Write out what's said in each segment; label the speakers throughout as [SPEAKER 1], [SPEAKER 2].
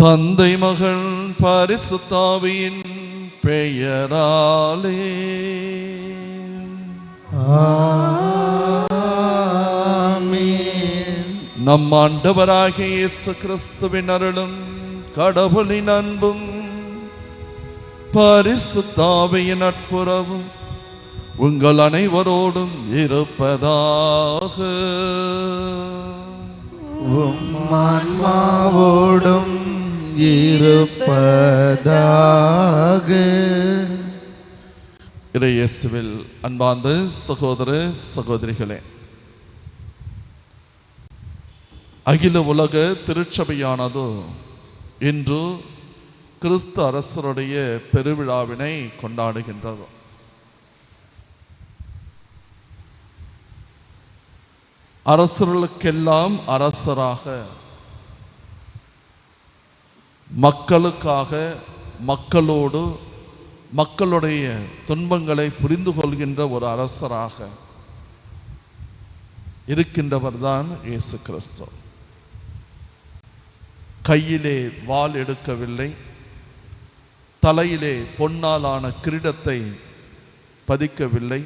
[SPEAKER 1] தந்தை மகன் பரிசுத்த ஆவியின் பெயராலே
[SPEAKER 2] ஆமென்.
[SPEAKER 1] நம் ஆண்டவராகிய இயேசு கிறிஸ்துவின் அருளும் கடவுளின் அன்பும் பரிசுத்த ஆவியின் நட்புறவும் உங்கள் அனைவரோடும் இருப்பதாக.
[SPEAKER 2] உம் ஆன்மாவோடும் இருப்பதாக.
[SPEAKER 1] இயேசுவில் அன்பார்ந்த சகோதர சகோதரிகளே, அகில உலக திருச்சபையானது இன்று கிறிஸ்து அரசருடைய பெருவிழாவினை கொண்டாடுகின்றது. அரசர்களுக்கெல்லாம் அரசராக, மக்களுக்காக, மக்களோடு, மக்களுடைய துன்பங்களை புரிந்து கொள்கின்ற ஒரு அரசராக இருக்கின்றவர் தான் இயேசு கிறிஸ்து. கையிலே வாள் எடுக்கவில்லை, தலையிலே பொன்னாலான கிரீடத்தை பதிக்கவில்லை,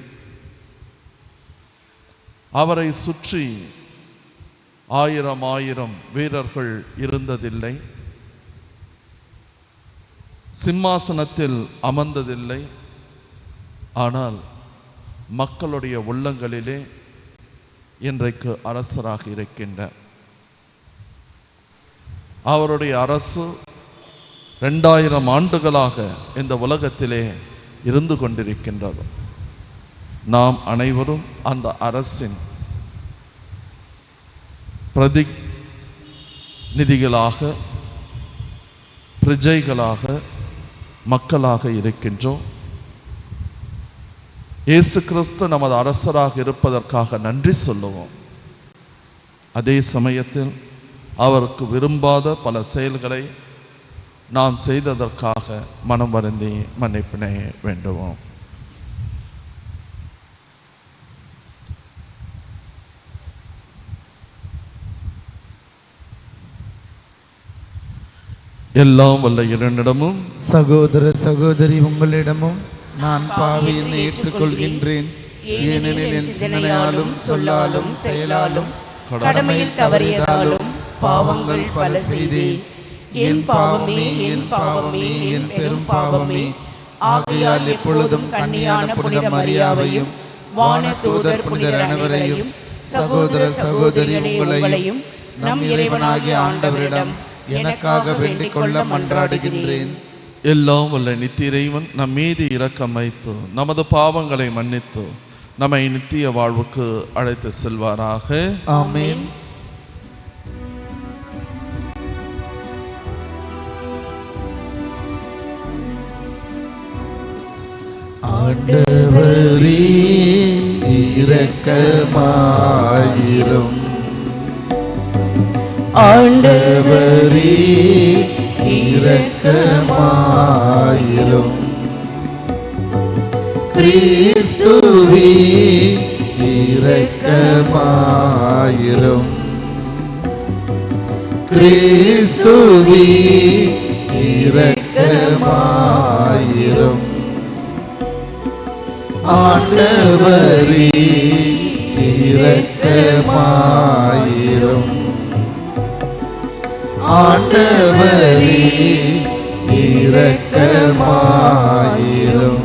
[SPEAKER 1] அவரை சுற்றி ஆயிரம் வீரர்கள் இருந்ததில்லை, சிம்மாசனத்தில் அமர்ந்ததில்லை. ஆனால் மக்களுடைய உள்ளங்களிலே இன்றைக்கு அரசராக இருக்கின்றார். அவருடைய அரசு 2000 ஆண்டுகளாக இந்த உலகத்திலே இருந்து கொண்டிருக்கின்றது. நாம் அனைவரும் அந்த அரசின் பிரதிநிதிகளாக, பிரஜைகளாக, மக்களாக இருக்கின்றோம். இயேசு கிறிஸ்து நமது அரசராக இருப்பதற்காக நன்றி சொல்லுவோம். அதே சமயத்தில் அவருக்கு விரும்பாத பல செயல்களை நாம் செய்ததற்காக மனம் வருந்தி மன்னிப்பினை வேண்டுவோம். எல்லாம் வல்ல இறைவனிடமும்
[SPEAKER 2] சகோதர சகோதரி உங்களிடமும் நான் பாவியை ஏற்றுக்கொள்கின்றேன். ஏனெனில் என் சிந்தனையாலும் சொல்லாலும் செயலாலும் கடமையில் தவறியதாலும் பாவங்கள் பல செய்தேன். என் பாவமே, என் பாவமே, என் பெரும் பாவமே. ஆகையால் எப்பொழுதும் கன்னியான புனித மரியாவையும் வான தூதர் புனிதர் அனைவரையும் சகோதர சகோதரி உங்களையும் நம் இறைவனாகிய ஆண்டவரிடம் எனக்காக வேண்டிக் கொள்ள மன்றாடுகின்றேன்.
[SPEAKER 1] எல்லாம் வல்ல நித்திய இறைவன் நம் மீது இரக்கம் வைத்து நமது பாவங்களை மன்னித்து நம்மை நித்திய வாழ்வுக்கு அழைத்து செல்வாராக.
[SPEAKER 2] ஆமென். ஆண்டவரே இரக்கமாயிரும். ஆண்டவரே இரக்கமாயிரும். கிறிஸ்துவே இரக்கமாயிரும். கிறிஸ்துவே இரக்கமாயிரும். ஆண்டவரே இரக்கமாயிரும். ஆண்டவரே இரக்கமாயிரும்.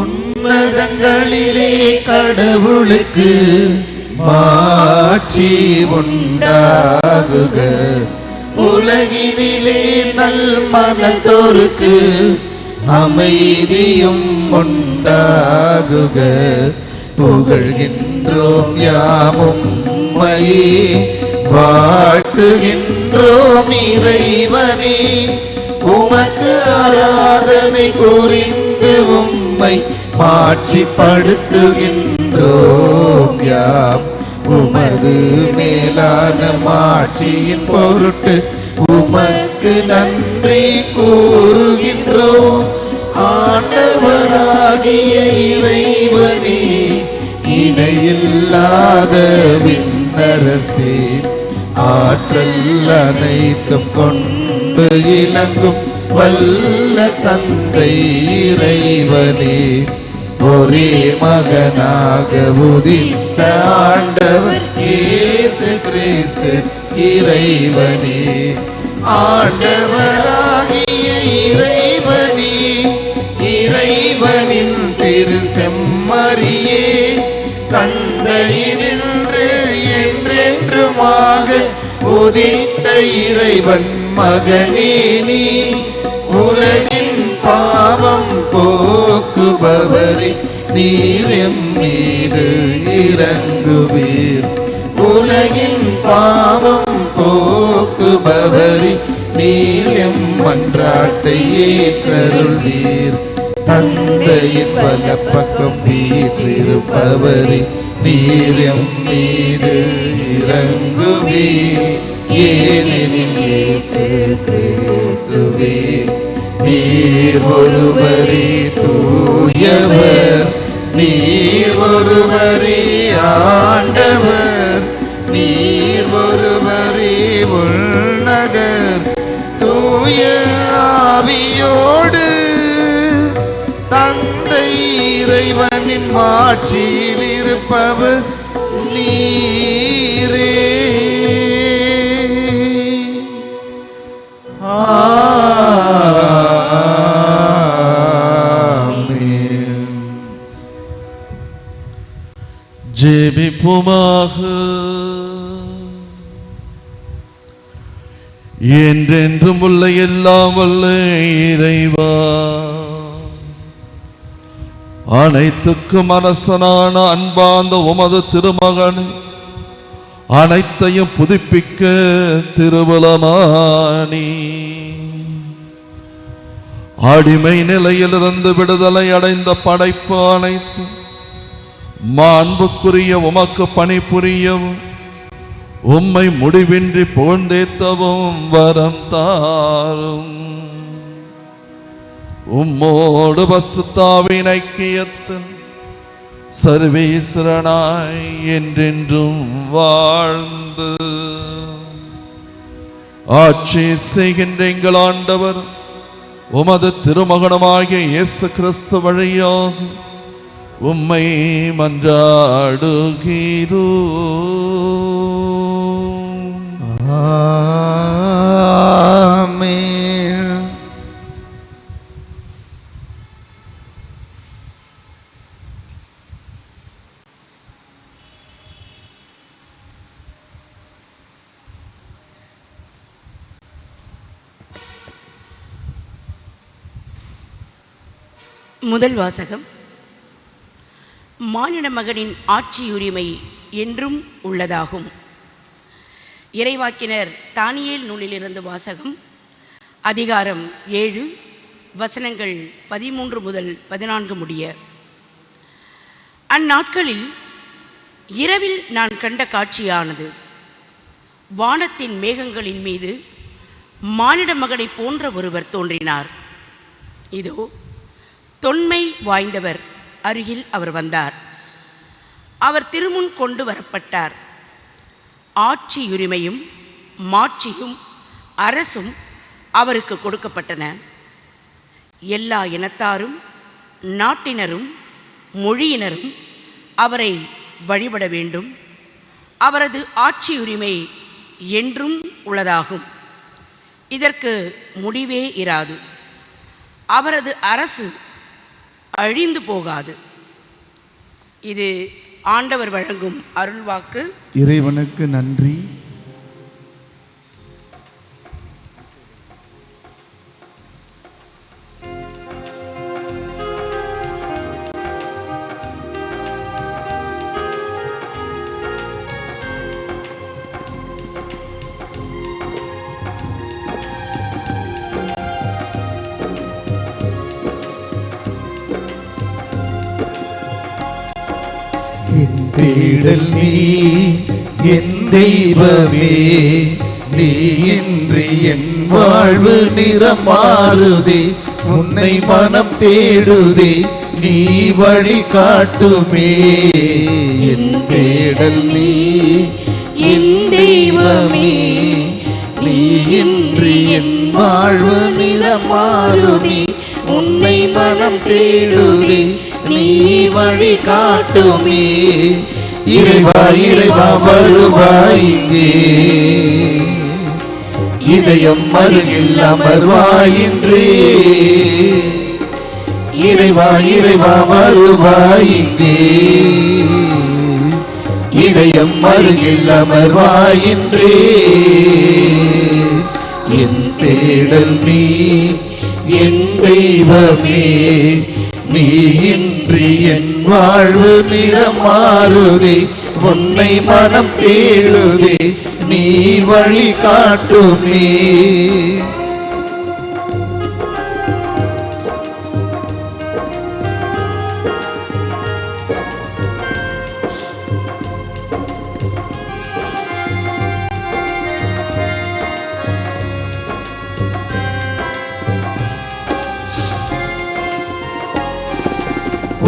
[SPEAKER 2] உன்னதங்களிலே கடவுளுக்கு மாட்சி உண்டாகுக. உலகினிலே நல் மனத்தோருக்கு அமைதியும் உண்டாகுக. புகழ்கின்றோம் யாமும் உம்மையே, வாழ்த்துகின்றோம் இறைவனே. உமக்கு ஆராதனை புரிந்து உம்மை மாட்சிப்படுத்துகின்றோம் யாம். உமது மேலான மாட்சியின் பொருட்டு உமக்கு நன்றி கூறுகின்றோம். ஆண்டவராகிய இறைவனே, இணையில்லாத விண்ணரசே, ஆற்றல் அனைத்தும் கொண்டு இலங்கும் வல்ல தந்தை இறைவனே, ஒரே மகனாக உதித்த ஆண்டவர் இயேசு கிறிஸ்து இறைவனே, ஆண்டவராகிய இறைவனே, இறைவனின் திரு செம்மறியே, தந்தையினின்று என்றென்றுமாக உதித்த இறைவன் மகனே நீ, உலகின் பாவம் போக்குபவரே, நீர் எம் மீது இரங்குவீர். உலகின் பாவம் போக்குபவரே, நீர் எம் மன்றாட்டை ஏற்றருள்வீர். தந்தையின் வலப்பக்கம் வீற்றிருப்பவரே, நீர் எம் மீது இரங்குவீர். ஏனெனில் இயேசு கிறிஸ்துவே, நீர் ஒருவரே தூயவர், நீர் ஒருவரே ஆண்டவர், நீர் ஒருவரே உன்னதர். தூய ஆவியோடு தந்தை இறைவனின் மாட்சியில் இருப்பவர் நீரே.
[SPEAKER 1] ஜெபிப்போமாக. என்றென்றும் உள்ள எல்லாம் வல்ல இறைவா, அனைத்துக்கும் அரசனான அன்பார்ந்த உமது திருமகன் அனைத்தையும் புதுப்பிக்க திருவுளமானி, அடிமை நிலையிலிருந்து விடுதலை அடைந்த படைப்பு அனைத்து மாண்புக்குரிய உமக்கு பணிபுரியவும் உம்மை முடிவின்றி புகழ்ந்தேத்தவும் வரம் தாரும். உம்மோடு பசுத்தாவின் ஐக்கியத்தின் சர்வேஸ்வரனாய் என்றென்றும் வாழ்ந்து ஆட்சி செய்கின்ற எங்கள் ஆண்டவர் உமது திருமகனமாகிய இயேசு கிறிஸ்து வழியாக உம்மை மன்றாடுகிறோம்.
[SPEAKER 2] ஆமென்.
[SPEAKER 3] முதல் வாசகம். மானிட மகனின் ஆட்சியுரிமை என்றும் உள்ளதாகும். இறைவாக்கினர் தானியேல் நூலிலிருந்து வாசகம். அதிகாரம் 7, வசனங்கள் 13 முதல் 14 முடிய. அந்நாட்களில் இரவில் நான் கண்ட காட்சியானது, வானத்தின் மேகங்களின் மீது மானிட மகனை போன்ற ஒருவர் தோன்றினார். இதோ தொன்மை வாய்ந்தவர் அருகில் அவர் வந்தார். அவர் திருமுன் கொண்டு வரப்பட்டார். ஆட்சியுரிமையும் மாட்சியும் அரசும் அவருக்கு கொடுக்கப்பட்டன. எல்லா இனத்தாரும் நாட்டினரும் மொழியினரும் அவரை வழிபட வேண்டும். அவரது ஆட்சியுரிமை என்றும் உள்ளதாகும். இதற்கு முடிவே இராது. அவரது அரசு அழிந்து போகாது. இது ஆண்டவர் வழங்கும் அருள்வாக்கு.
[SPEAKER 2] இறைவனுக்கு நன்றி. தேடல் நீ என் தெய்வமே, நீ இன்றி என் வாழ்வு நிறம் மாறுதே. உன்னை மனம் தேடுதே, நீ வழி காட்டுமே. என் தேடல் நீ, என் தெய்வமே. நீ இன்றி என் வாழ்வு நிறம் மாறுதே. உன்னை மனம் தேடுதே, நீ வழி காட்டுமே. இறைவா இறைவா வருவாய் இங்கே, இதயம் அருகில் அமர்வாயின்றே. இறைவா இறைவா வருவாய் இங்கே, இதயம் அருகில் அமர்வாயின்றே. என் தேடல் நீ, என் தெய்வமே. நீ இன்றி என் வாழ்வு நிறம் மாறுதே. உன்னை மனம் தேடுதே, நீ வழி காட்டுமே.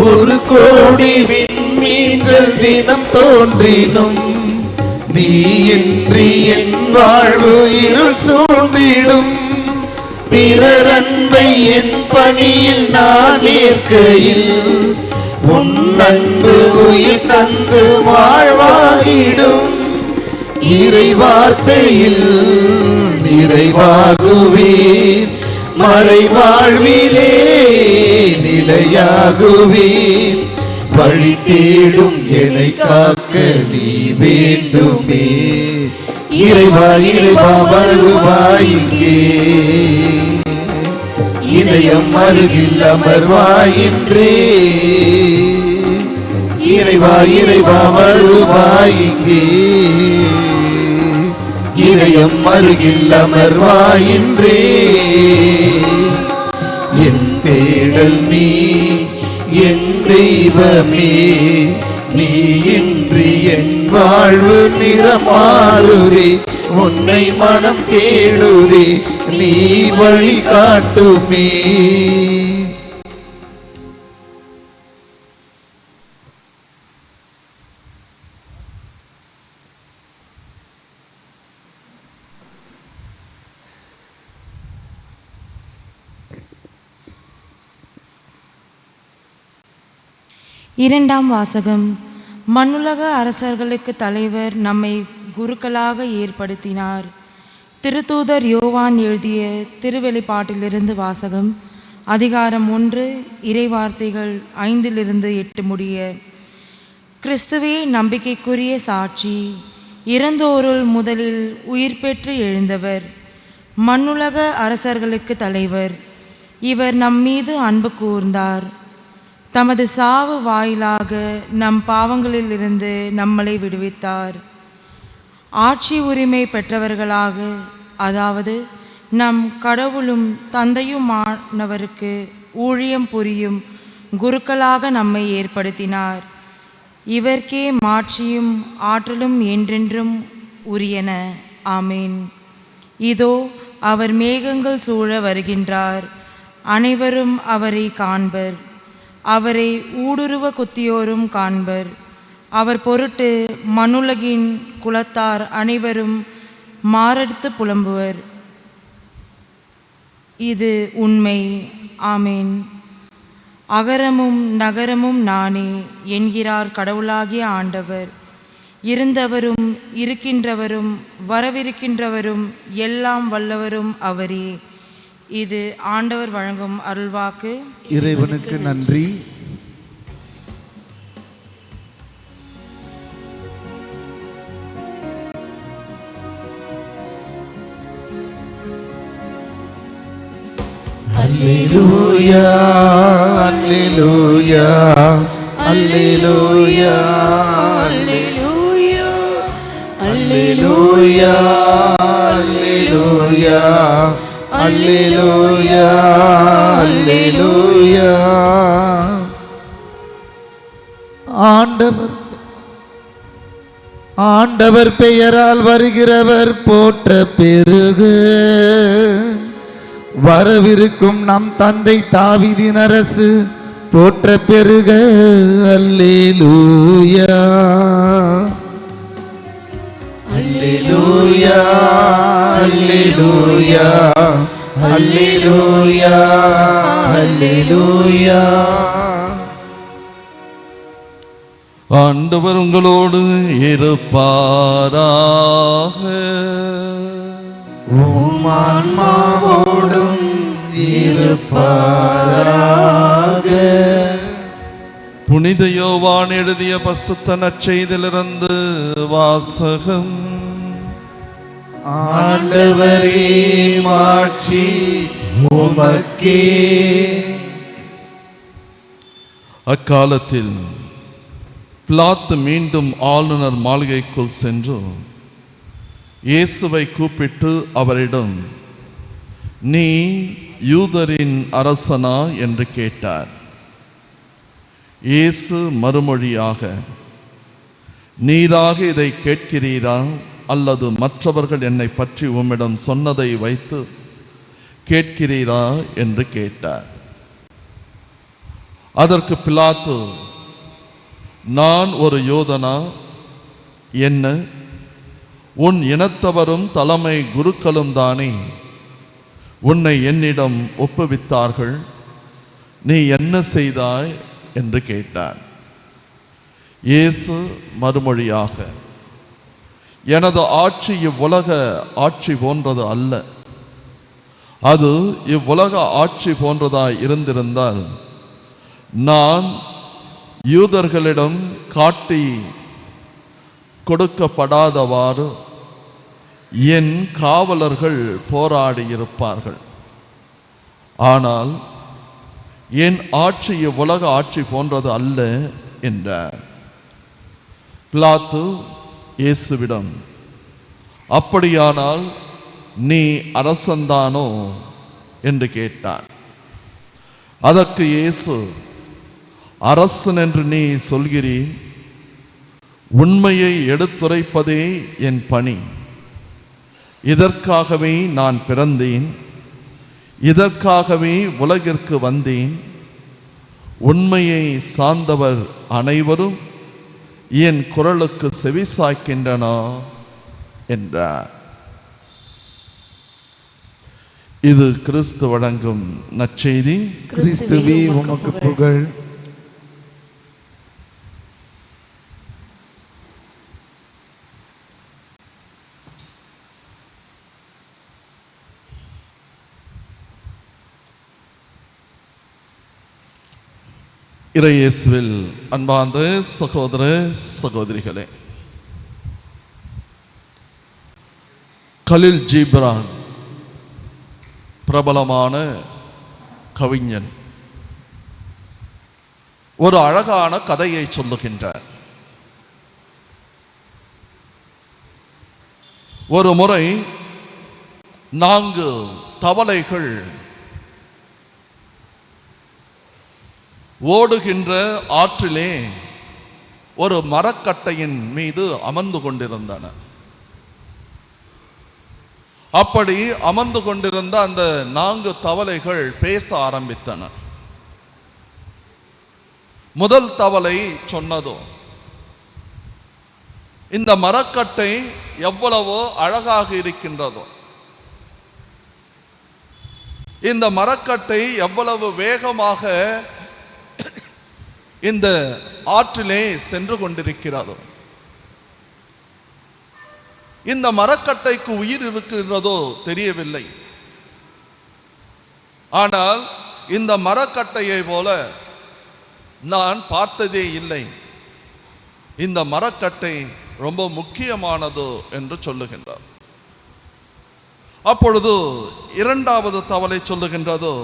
[SPEAKER 2] ஒரு கோடி விண்மீன்கள் தினம் தோன்றினும், நீ இன்றி என் வாழ்வு இருள் சூழ்ந்திடும். பிறர் அன்பை என் பணியில் நான் ஏற்கையில், உன் அன்பு உயிர் தந்து வாழ்வாகிடும். இறை வார்த்தையில் நிறைவாகுவீர், மறை வாழ்விலே நிலையாகுவீர். வழி தேடும் என்னை காக்க நீ வேண்டுமே. இறைவா இறைவா வருவாய் இங்கே, இதயம் அருகில் அமர்வாயின்றே. இறைவா இறைவா வருவாய் இங்கே, இதயம் அருகில் அமர்வாயின்றே. என் தேடல் நீ, என் தெய்வமே. நீ இன்றி என் வாழ்வு நிறம் மாறுதே. உன்னை மனம் தேடுதே, நீ வழி காட்டுமே.
[SPEAKER 4] இரண்டாம் வாசகம். மண்ணுலக அரசர்களுக்கு தலைவர் நம்மை குருக்களாக ஏற்படுத்தினார். திருத்தூதர் யோவான் எழுதிய திருவெளிப்பாட்டிலிருந்து வாசகம். அதிகாரம் 1, இறைவார்த்தைகள் 5-8 முடிய. கிறிஸ்துவே நம்பிக்கைக்குரிய சாட்சி, இறந்தோருள் முதலில் உயிர் பெற்று எழுந்தவர், மண்ணுலக அரசர்களுக்கு தலைவர். இவர் நம்மீது அன்பு கூர்ந்தார். தமது சாவு வாயிலாக நம் பாவங்களிலிருந்து நம்மளை விடுவித்தார். ஆட்சி உரிமை பெற்றவர்களாக, அதாவது நம் கடவுளும் தந்தையுமானவருக்கு ஊழியம் புரியும் குருக்களாக நம்மை ஏற்படுத்தினார். இவர்க்கே மாட்சியும் ஆற்றலும் என்றென்றும் உரியன. ஆமேன். இதோ அவர் மேகங்கள் சூழ வருகின்றார். அனைவரும் அவரை காண்பர். அவரை ஊடுருவ குத்தியோரும் காண்பர். அவர் பொருட்டு மண்ணுலகின் குலத்தார் அனைவரும் மாரடித்து புலம்புவர். இது உண்மை. ஆமேன். அகரமும் நகரமும் நானே என்கிறார் கடவுளாகிய ஆண்டவர். இருந்தவரும் இருக்கின்றவரும் வரவிருக்கின்றவரும் எல்லாம் வல்லவரும் அவரே. இது ஆண்டவர் வழங்கும் அருள்வாக்கு.
[SPEAKER 2] இறைவனுக்கு நன்றி. அல்லேலூயா அல்லேலூயா அல்லேலூயா அல்லேலூயா அல்லேலூயா அல்லேலூயா அல்லேலூயா அல்லேலூயா. ஆண்டவர் பெயரால் வருகிறவர் போற்ற பெருக. வரவிருக்கும் நம் தந்தை தாவீதின் அரசு போற்ற பெருக. அல்லேலூயா அல்லேலூயா அல்லேலூயா அல்லேலூயா அல்லேலூயா.
[SPEAKER 1] ஆண்டவர் உங்களோடு இருப்பாராக.
[SPEAKER 2] உம் ஆன்மாவோடும் இருப்பாராக.
[SPEAKER 1] புனித யோவான் எழுதிய பரிசுத்த நற்செய்தியிலிருந்து வாசகம்.
[SPEAKER 2] ஆண்டவரே மாட்சி உமக்கே.
[SPEAKER 1] அக்காலத்தில் பிலாத்து மீண்டும் ஆளுநர் மாளிகைக்குள் சென்று இயேசுவை கூப்பிட்டு அவரிடம், நீ யூதரின் அரசனா என்று கேட்டார். இயேசு மறுமொழியாக, நீராக இதை கேட்கிறீரா அல்லது மற்றவர்கள் என்னை பற்றி உம்மிடம் சொன்னதை வைத்து கேட்கிறீரா என்று கேட்டார். அதற்கு பிலாத்து, நான் ஒரு யூதனா? என்ன, உன் இனத்தவரும் தலைமை குருக்களும் தானே உன்னை என்னிடம் ஒப்புவித்தார்கள். நீ என்ன செய்தாய் என்று கேட்டார். இயேசு மறுமொழியாக, எனது ஆட்சி இவ்வுலக ஆட்சி போன்றது அல்ல. அது இவ்வுலக ஆட்சி போன்றதாய் இருந்திருந்தால் நான் யூதர்களிடம் காட்டி கொடுக்கப்படாதவாறு என் காவலர்கள் போராடியிருப்பார்கள். ஆனால் என் ஆட்சி இவ்வுலக ஆட்சி போன்றது அல்ல என்றார். பிலாத்து இயேசுவிடம், அப்படியானால் நீ அரசன்தானோ என்று கேட்டான். அதற்கு இயேசு, அரசன் என்று நீ சொல்கிறீர். உண்மையை எடுத்துரைப்பதே என் பணி. இதற்காகவே நான் பிறந்தேன், இதற்காகவே உலகிற்கு வந்தேன். உண்மையை சார்ந்தவர் அனைவரும் என் குரலுக்கு செவிசாய்க்கின்றனா என்றார். இது கிறிஸ்து வழங்கும் நற்செய்தி.
[SPEAKER 2] கிறிஸ்துவே உமக்கு புகழ்.
[SPEAKER 1] இறையேசுவில் அன்பார்ந்த சகோதர சகோதரிகளே, கலில் ஜிப்ரான் பிரபலமான கவிஞன் ஒரு அழகான கதையை சொல்லுகின்றார். ஒரு முறை 4 தவளைகள் ஓடுகின்ற ஆற்றிலே ஒரு மரக்கட்டையின் மீது அமர்ந்து கொண்டிருந்தன. அப்படி அமர்ந்து கொண்டிருந்த அந்த 4 தவளைகள் பேச ஆரம்பித்தன. முதல் தவளை சொன்னதோ, இந்த மரக்கட்டை எவ்வளவோ அழகாக இருக்கின்றதோ, இந்த மரக்கட்டை எவ்வளவு வேகமாக இந்த ஆற்றிலே சென்று கொண்டிருக்கிறதோ, இந்த மரக்கட்டைக்கு உயிர் இருக்கின்றதோ தெரியவில்லை. ஆனால் இந்த மரக்கட்டையை போல நான் பார்த்ததே இல்லை. இந்த மரக்கட்டை ரொம்ப முக்கியமானது என்று சொல்லுகின்றார். அப்பொழுது 2வது தவளை சொல்லுகின்றதோ,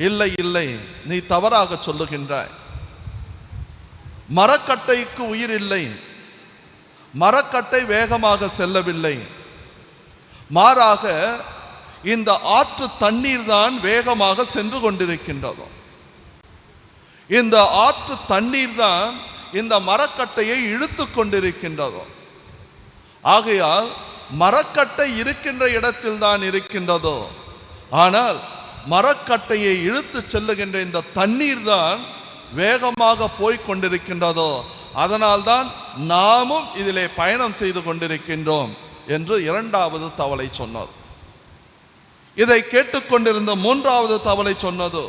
[SPEAKER 1] இல்லை இல்லை, நீ தவறாக சொல்லுகின்றாய். மரக்கட்டைக்கு உயிர் இல்லை. மரக்கட்டை வேகமாக செல்லவில்லை. மாறாக இந்த ஆற்று தண்ணீர் தான் வேகமாக சென்று கொண்டிருக்கின்றதோ. இந்த ஆற்று தண்ணீர் தான் இந்த மரக்கட்டையை இழுத்து கொண்டிருக்கின்றதோ. ஆகையால் மரக்கட்டை இருக்கின்ற இடத்தில் தான் இருக்கின்றதோ, ஆனால் மரக்கட்டையை இழுத்து செல்லுகின்ற இந்த தண்ணீர் தான் வேகமாக போய் கொண்டிருக்கின்றதோ, அதனால்தான் நாமும் இதிலே பயணம் செய்து கொண்டிருக்கின்றோம் என்று இரண்டாவது தவளை சொன்னது. இதை கேட்டுக்கொண்டிருந்த மூன்றாவது தவளை சொன்னது,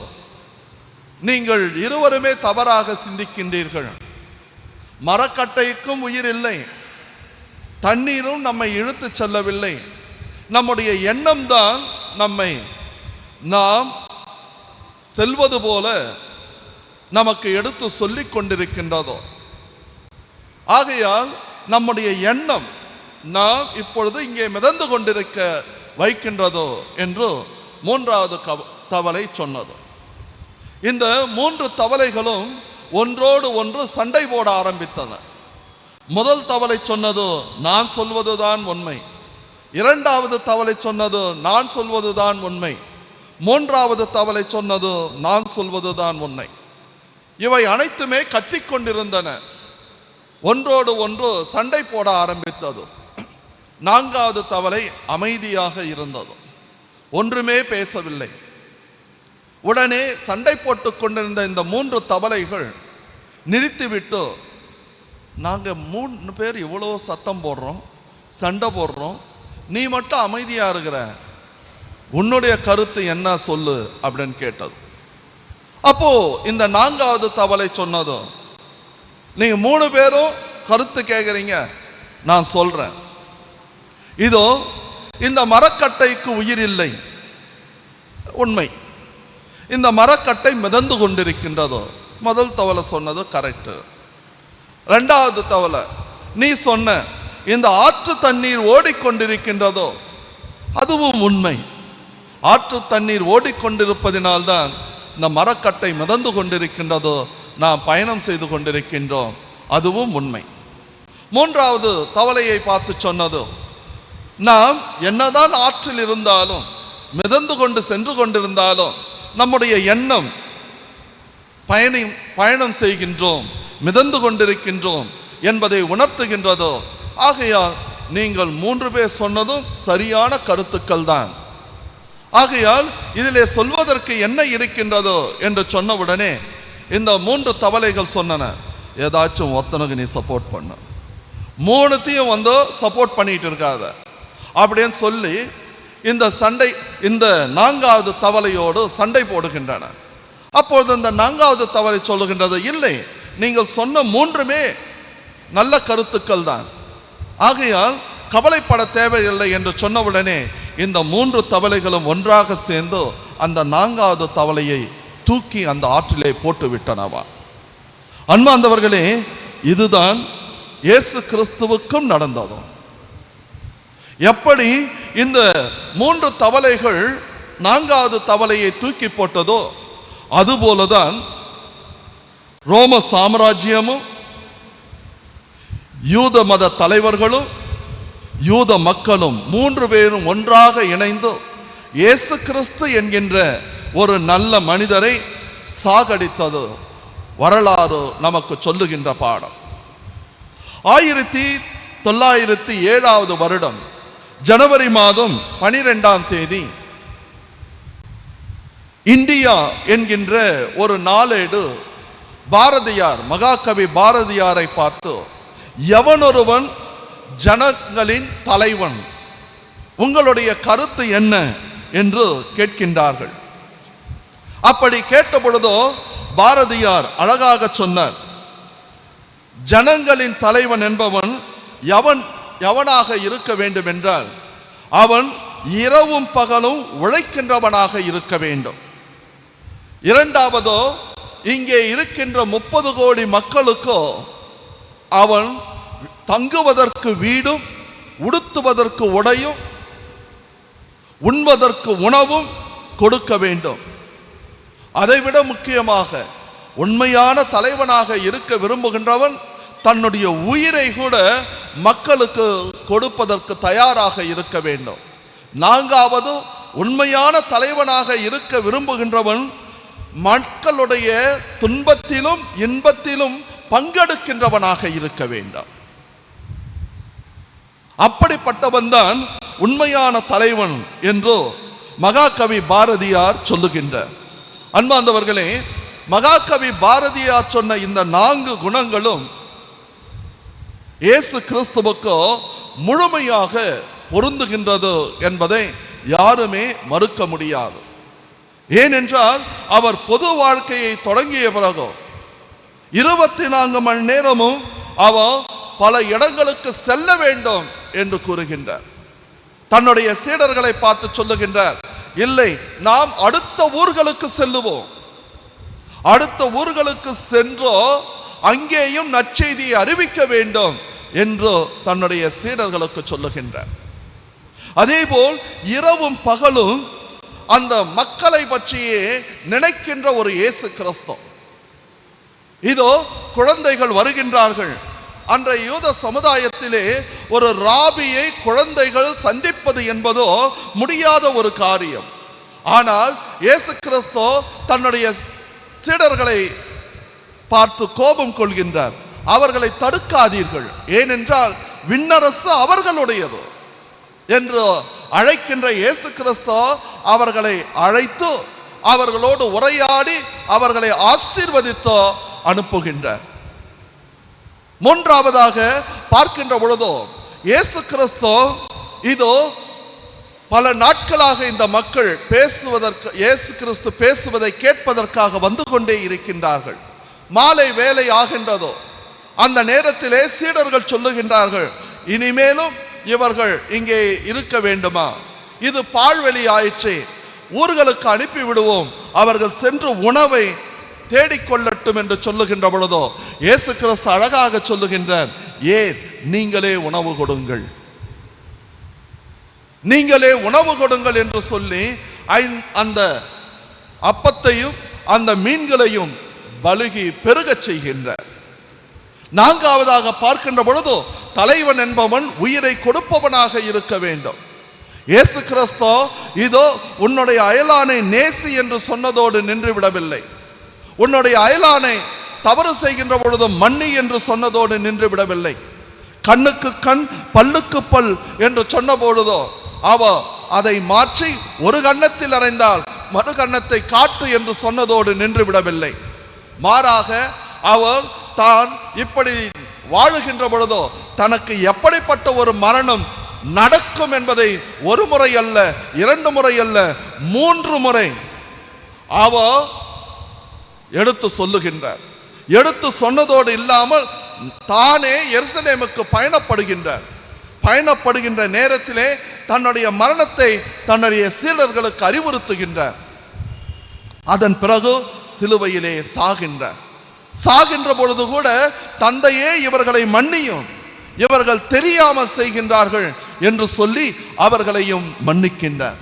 [SPEAKER 1] நீங்கள் இருவருமே தவறாக சிந்திக்கின்றீர்கள். மரக்கட்டைக்கும் உயிர் இல்லை, தண்ணீரும் நம்மை இழுத்து செல்லவில்லை. நம்முடைய எண்ணம் தான் நம்மை நாம் செல்வது போல நமக்கு எடுத்து சொல்லிக் கொண்டிருக்கின்றதோ. ஆகையால் நம்முடைய எண்ணம் நாம் இப்பொழுது இங்கே மிதந்து கொண்டிருக்க வைக்கின்றதோ என்று மூன்றாவது தவளை சொன்னது. இந்த மூன்று தவளைகளும் ஒன்றோடு ஒன்று சண்டை போட ஆரம்பித்தன. முதல் தவளை சொன்னது, நான் சொல்வதுதான் உண்மை. இரண்டாவது தவளை சொன்னது, நான் சொல்வதுதான் உண்மை. மூன்றாவது தவளை சொன்னது, நான் சொல்வதுதான் உண்மை. இவை அனைத்துமே கத்திக்கொண்டிருந்தன, ஒன்றோடு ஒன்று சண்டை போட ஆரம்பித்தது. நான்காவது தவளை அமைதியாக இருந்தது, ஒன்றுமே பேசவில்லை. உடனே சண்டை போட்டு கொண்டிருந்த இந்த மூன்று தவளைகள் நிறுத்திவிட்டு, நாங்கள் 3 பேர் இவ்வளோ சத்தம் போடுறோம், சண்டை போடுறோம், நீ மட்டும் அமைதியாக இருக்கிற, உன்னுடைய கருத்து என்ன சொல்லு அப்படின்னு கேட்டது. அப்போ இந்த நான்காவது தவளை சொன்னது, நீங்க 3 பேரும் கருத்து கேட்குறீங்க, நான் சொல்றேன். இதோ இந்த மரக்கட்டைக்கு உயிர் இல்லை, உண்மை. இந்த மரக்கட்டை மிதந்து கொண்டிருக்கின்றதோ. முதல் தவளை சொன்னது கரெக்டு. ரெண்டாவது தவளை, நீ சொன்ன இந்த ஆற்று தண்ணீர் ஓடிக்கொண்டிருக்கின்றதோ, அதுவும் உண்மை. ஆற்று தண்ணீர் ஓடிக்கொண்டிருப்பதினால்தான் இந்த மரக்கட்டை மிதந்து கொண்டிருக்கின்றதோ, நாம் பயணம் செய்து கொண்டிருக்கின்றோம், அதுவும் உண்மை. மூன்றாவது தவளையை பார்த்து சொன்னது, நாம் என்னதான் ஆற்றில் இருந்தாலும் மிதந்து கொண்டு சென்று கொண்டிருந்தாலும் நம்முடைய எண்ணம் பயணம் செய்கின்றோம், மிதந்து கொண்டிருக்கின்றோம் என்பதை உணர்த்துகின்றதோ. ஆகையால் நீங்கள் 3 பேர் சொன்னதும் சரியான கருத்துக்கள் தான். ஆகையால் இதிலே சொல்வதற்கு என்ன இருக்கின்றதோ என்று சொன்னவுடனே இந்த 3 தவளைகள் சொன்னன, ஏதாச்சும் ஒத்தனுக்கு நீ சப்போர்ட் பண்ண, 3த்தையும் வந்து சப்போர்ட் பண்ணிட்டு இருக்காத அப்படின்னு சொல்லி இந்த நான்காவது தவளையோடு சண்டை போடுகின்றன. அப்பொழுது இந்த நான்காவது தவளை சொல்லுகின்றது, இல்லை, நீங்கள் சொன்ன 3மே நல்ல கருத்துக்கள் தான், ஆகையால் கவலைப்பட தேவையில்லை என்று சொன்னவுடனே இந்த 3 தவளைகளும் ஒன்றாக சேர்ந்து அந்த நான்காவது தவளையை தூக்கி அந்த ஆற்றிலே போட்டு விட்டனவா. அன்பார்ந்தவர்களே, இதுதான் இயேசு கிறிஸ்துவுக்கும் நடந்தது. எப்படி இந்த 3 தவளைகள் நான்காவது தவளையை தூக்கி போட்டதோ, அதுபோலதான் ரோம சாம்ராஜ்யமும் யூத மத தலைவர்களும் யூத மக்களும் 3 பேரும் ஒன்றாக இணைந்து இயேசு கிறிஸ்து என்கின்ற ஒரு நல்ல மனிதரை சாகடித்தது வரலாறு நமக்கு சொல்லுகின்ற பாடம். 1907 வருடம் ஜனவரி மாதம் 12ஆம் தேதி இந்தியா என்கின்ற ஒரு நாளேடு பாரதியார், மகாகவி பாரதியாரை பார்த்து, எவனொருவன் ஜனங்களின் தலைவன், உங்களுடைய கருத்து என்ன என்று கேட்கின்றார்கள். அப்படி கேட்ட பொழுதோ பாரதியார் அழகாக சொன்னார், ஜனங்களின் தலைவன் என்பவன் எவனாக இருக்க வேண்டும் என்றால், அவன் இரவும் பகலும் உழைக்கின்றவனாக இருக்க வேண்டும். இரண்டாவதோ, இங்கே இருக்கின்ற 30 கோடி மக்களுக்கோ அவன் தங்குவதற்கு வீடும், உடுத்துவதற்கு உடையும், உண்பதற்கு உணவும் கொடுக்க வேண்டும். அதைவிட முக்கியமாக உண்மையான தலைவனாக இருக்க விரும்புகின்றவன் தன்னுடைய உயிரை கூட மக்களுக்கு கொடுப்பதற்கு தயாராக இருக்க வேண்டும். நான்காவது, உண்மையான தலைவனாக இருக்க விரும்புகின்றவன் மக்களுடைய துன்பத்திலும் இன்பத்திலும் பங்கெடுக்கின்றவனாக இருக்க வேண்டும். அப்படிப்பட்டவன் தான் உண்மையான தலைவன் என்று மகாகவி பாரதியார் சொல்லுகின்றார். அன்பார்ந்தவர்களே, மகாகவி பாரதியார் சொன்ன இந்த 4 குணங்களும் இயேசு கிறிஸ்துவுக்கு முழுமையாக பொருந்துகின்றது என்பதை யாருமே மறுக்க முடியாது. ஏனென்றால் அவர் பொது வாழ்க்கையை தொடங்கிய பிறகு 24 மணி நேரமும் அவர் பல இடங்களுக்கு செல்ல வேண்டும் என்று கூறுகின்றார். தன்னுடைய சீடர்களை பார்த்து சொல்லுகின்றார், இல்லை, நாம் அடுத்த ஊர்களுக்கு செல்லுவோம். அடுத்த ஊர்களுக்கு சென்றோ அங்கேயும் நற்செய்தியை அறிவிக்க வேண்டும் என்று தன்னுடைய சீடர்களுக்கு சொல்லுகின்றார். அதேபோல் இரவும் பகலும் அந்த மக்களை பற்றியே நினைக்கின்ற ஒரு இயேசு கிறிஸ்து. இதோ குழந்தைகள் வருகின்றார்கள். அன்றைய யூத சமுதாயத்திலே ஒரு ராபியை குழந்தைகள் சந்திப்பது என்பதோ முடியாத ஒரு காரியம். ஆனால் இயேசு கிறிஸ்து தன்னுடைய சீடர்களை பார்த்து கோபம் கொள்கின்றார். அவர்களை தடுக்காதீர்கள், ஏனென்றால் விண்ணரசு அவர்களுடையது என்று அழைக்கின்ற இயேசு கிறிஸ்து அவர்களை அழைத்து அவர்களோடு உரையாடி அவர்களை ஆசீர்வதித்து அனுப்புகின்றார். மூன்றாவதாக பார்க்கின்ற பொழுதோ இயேசு கிறிஸ்து இதோ பல நாட்களாக இந்த மக்கள் பேசுவதற்கு, இயேசு கிறிஸ்து பேசுவதை கேட்பதற்காக வந்து கொண்டே இருக்கின்றார்கள். மாலை வேலை ஆகின்றதோ அந்த நேரத்திலே சீடர்கள் சொல்லுகின்றார்கள், இனிமேலும் இவர்கள் இங்கே இருக்க வேண்டுமா? இது பாழ்வெளி ஆயிற்றே, ஊர்களுக்கு அனுப்பி விடுவோம், அவர்கள் சென்று உணவை தேடிக்கொள்ளட்டும் என்று சொல்லுகின்ற பொழுதோ இயேசு கிறிஸ்து அழகாக சொல்லுகின்றார், ஏன் நீங்களே உணவு கொடுங்கள், நீங்களே உணவு கொடுங்கள் என்று சொல்லி அந்த அப்பத்தையும் அந்த மீன்களையும் பலுகி பெருக செய்கின்றார். நான்காவதாக பார்க்கின்ற பொழுது தலைவன் என்பவன் உயிரை கொடுப்பவனாக இருக்க வேண்டும். இயேசு கிறிஸ்து இதோ உன்னுடைய அயலானை நேசி என்று சொன்னதோடு நின்று விடவில்லை. உன்னுடைய அயலானை தவறு செய்கின்ற பொழுது மன்னி என்று சொன்னதோடு நின்று விடவில்லை. கண்ணுக்கு கண் பல்லுக்கு பல் என்று சொன்ன பொழுதோ அவர் அதை மாற்றி ஒரு கன்னத்தில் அறைந்தால் மறு கன்னத்தை காட்டு என்று சொன்னதோடு நின்று விடவில்லை. மாறாக அவர் தான் இப்படி வாழுகின்ற பொழுதோ தனக்கு எப்படிப்பட்ட ஒரு மரணம் நடக்கும் என்பதை ஒரு முறை அல்ல, 2 முறை அல்ல, 3 முறை அவர் எடுத்து சொல்லுகின்றார். எடுத்து சொன்னதோடு இல்லாமல் தானே எருசலேமுக்கு பயணப்படுகின்ற நேரத்திலே தன்னுடைய மரணத்தை தன்னுடைய சீடர்களுக்கு அறிவுறுத்துகின்றார். அதன் பிறகு சிலுவையிலே சாகின்ற பொழுது கூட தந்தையே இவர்களை மன்னியும், இவர்கள் தெரியாமல் செய்கின்றார்கள் என்று சொல்லி அவர்களையும் மன்னிக்கின்றார்.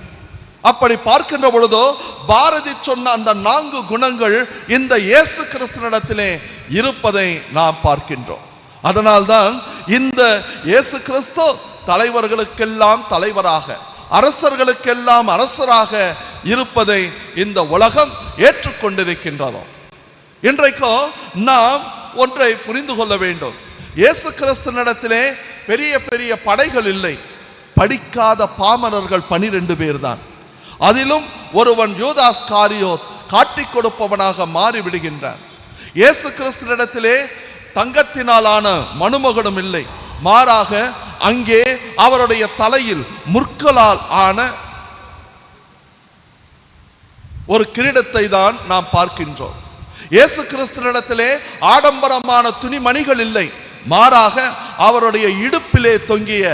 [SPEAKER 1] அப்படி பார்க்கின்ற பொழுதோ பாரதி சொன்ன அந்த 4 குணங்கள் இந்த இயேசு கிறிஸ்துவினிடத்திலே இருப்பதை நாம் பார்க்கின்றோம். அதனால்தான் இந்த இயேசு கிறிஸ்து தலைவர்களுக்கெல்லாம் தலைவராக, அரசர்களுக்கெல்லாம் அரசராக இருப்பதை இந்த உலகம் ஏற்றுக்கொண்டிருக்கின்றதோ. இன்றைக்கும் நாம் ஒன்றை புரிந்து கொள்ள வேண்டும். இயேசு கிறிஸ்துவினிடத்திலே பெரிய பெரிய படைகள் இல்லை, படிக்காத பாமரர்கள் 12 பேர் தான். அதிலும் ஒருவன் யூதாஸ் காரியோத் காட்டிக் கொடுப்பவனாக மாறிவிடுகின்றான். இயேசு கிறிஸ்துவினிடத்திலே தங்கத்தினாலான மணுமகுடம் இல்லை, மாறாக அங்கே அவருடைய தலையில் முற்களால் ஆன ஒரு கிரீடத்தை தான் நாம் பார்க்கின்றோம். இயேசு கிறிஸ்துவினிடத்திலே ஆடம்பரமான துணிமணிகள் இல்லை, மாறாக அவருடைய இடுப்பிலே தொங்கிய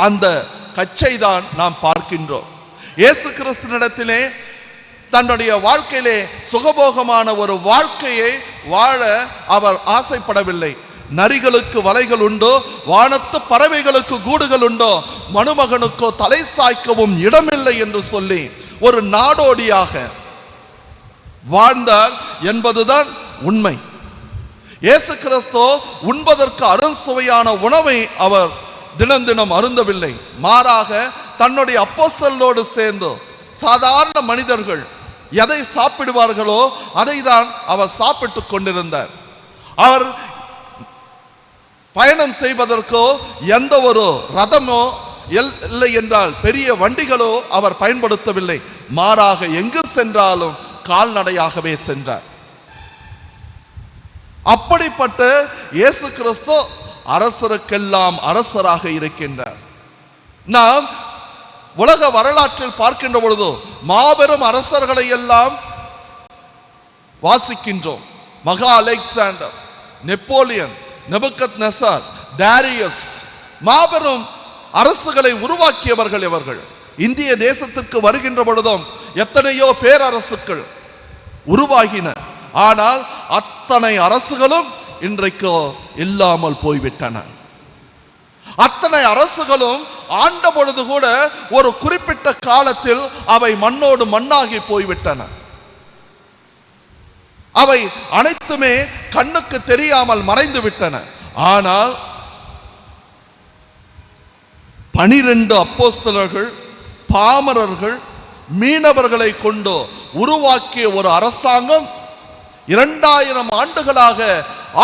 [SPEAKER 1] அந்த கச்சை தான் நாம் பார்க்கின்றோம். இயேசு கிறிஸ்துவினிடத்திலே தன்னுடைய வாழ்க்கையிலே சுகபோகமான ஒரு வாழ்க்கையை வாழ அவர் ஆசைப்படவில்லை. நரிகளுக்கு வலைகள் உண்டோ, வானத்து பறவைகளுக்கு கூடுகள் உண்டோ, மணுமகனுக்கோ தலை சாய்க்கவும் இடமில்லை என்று சொல்லி ஒரு நாடோடியாக வாழ்ந்தார் என்பதுதான் உண்மை. இயேசு கிறிஸ்து உண்பதற்கு அருண்சுவையான உணவை அவர் தினம் தினம் அருந்தவில்லை, மாறாக தன்னுடைய அப்போஸ்தலரோடு சேர்ந்து சாதாரண மனிதர்கள் எதை சாப்பிடுவார்களோ அதை தான் அவர் சாப்பிட்டு கொண்டிருந்தார். அவர் பயணம் செய்வதற்கோ எந்த ஒரு ரதமோ இல்லை என்றால் பெரிய வண்டிகளோ அவர் பயன்படுத்தவில்லை. மாறாக எங்கு சென்றாலும் கால்நடையாகவே சென்றார். அப்படிப்பட்ட இயேசு கிறிஸ்து அரசருக்கெல்லாம் அரசராக இருக்கின்றார். நாம் உலக வரலாற்றில் பார்க்கின்ற பொழுது மாபெரும் அரசர்களை எல்லாம் வாசிக்கின்றோம். மகா அலெக்சாண்டர், நெப்போலியன், நெபுகத்நெசர், டாரியஸ், மாபெரும் அரசுகளை உருவாக்கியவர்கள் இவர்கள். இந்திய தேசத்திற்கு வருகின்ற பொழுதும் எத்தனையோ பேரரசுகள் உருவாகின. ஆனால் அத்தனை அரசுகளும் இன்றைக்கு இல்லாமல் போய்விட்டன. அத்தனை அரசுகளும் ஆண்ட பொழுது கூட ஒரு குறிப்பிட்ட காலத்தில் அவை மண்ணோடு மண்ணாகி போய்விட்டன. அவை அனைத்துமே கண்ணுக்கு தெரியாமல் மறைந்து விட்டன. ஆனால் 12 அப்போஸ்தலர்கள், பாமரர்கள், மீனவர்களை கொண்டு உருவாக்கிய ஒரு அரசாங்கம் 2000 ஆண்டுகளாக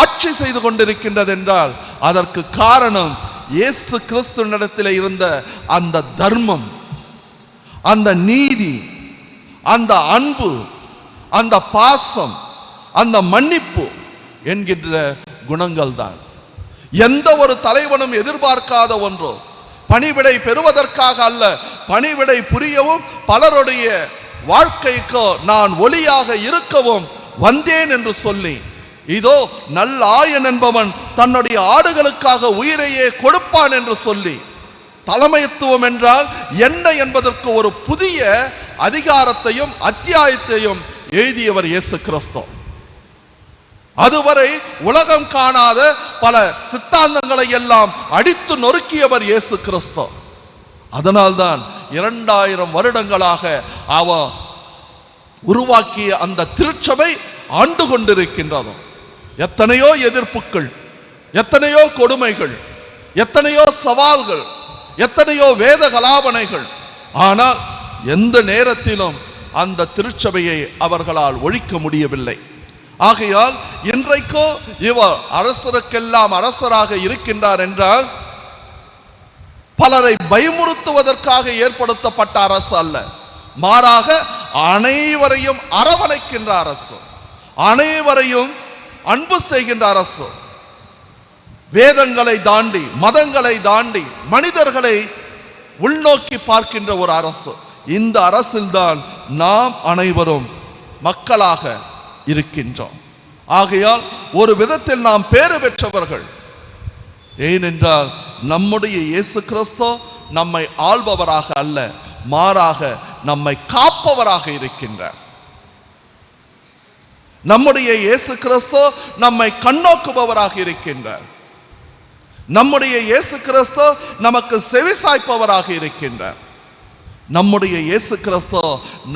[SPEAKER 1] ஆட்சி செய்து கொண்டிருக்கின்றது என்றால் அதற்கு காரணம் இயேசு கிறிஸ்துவினிடத்தில் இருந்த அந்த தர்மம், அந்த நீதி, அந்த அன்பு, அந்த பாசம், அந்த மன்னிப்பு என்கின்ற குணங்கள் தான். எந்த ஒரு தலைவனும் எதிர்பார்க்காத ஒன்றோ, பணிவிடை பெறுவதற்காக அல்ல, பணிவிடை புரியவும் பலருடைய வாழ்க்கைக்கு நான் ஒளியாக இருக்கவும் வந்தேன் என்று சொல்லி, இதோ நல்ல ஆயன் என்பவன் தன்னுடைய ஆடுகளுக்காக உயிரையே கொடுப்பான் என்று சொல்லி, தலைமைத்துவம் என்றால் என்ன என்பதற்கு ஒரு புதிய அதிகாரத்தையும் அத்தியாயத்தையும் எழுதியவர் இயேசு கிறிஸ்து. அதுவரை உலகம் காணாத பல சித்தாந்தங்களை எல்லாம் அடித்து நொறுக்கியவர் இயேசு கிறிஸ்து. அதனால்தான் 2000 வருடங்களாக அவர் உருவாக்கிய அந்த திருச்சபை ஆண்டு கொண்டிருக்கின்றது. எத்தனையோ எதிர்ப்புகள், எத்தனையோ கொடுமைகள், எத்தனையோ சவால்கள், எத்தனையோ வேத கலாபனைகள். ஆனால் எந்த நேரத்திலும் அந்த திருச்சபையை அவர்களால் ஒழிக்க முடியவில்லை. ஆகையால் இன்றைக்கோ இவர் அரசருக்கெல்லாம் அரசராக இருக்கின்றார் என்றால் பலரை பயமுறுத்துவதற்காக ஏற்படுத்தப்பட்ட அரசு அல்ல, மாறாக அனைவரையும் அரவணைக்கின்ற அரசு, அனைவரையும் அன்பு செய்கின்ற அரசு, வேதங்களை தாண்டி, மதங்களை தாண்டி, மனிதர்களை உள்நோக்கி பார்க்கின்ற ஒரு அரசு. இந்த அரசில்தான் நாம் அனைவரும் மக்களாக இருக்கின்றோம். ஆகையால் ஒரு விதத்தில் நாம் பேறு பெற்றவர்கள். ஏனென்றால் நம்முடைய இயேசு கிறிஸ்து நம்மை ஆள்பவராக அல்ல, மாறாக நம்மை காப்பவராக இருக்கின்றார். நம்முடைய இயேசு கிறிஸ்து நம்மை கண்ணோக்குபவராக இருக்கின்றார். நம்முடைய இயேசு கிறிஸ்து நமக்கு செவிசாய்ப்பவராக இருக்கின்றார். நம்முடைய இயேசு கிறிஸ்து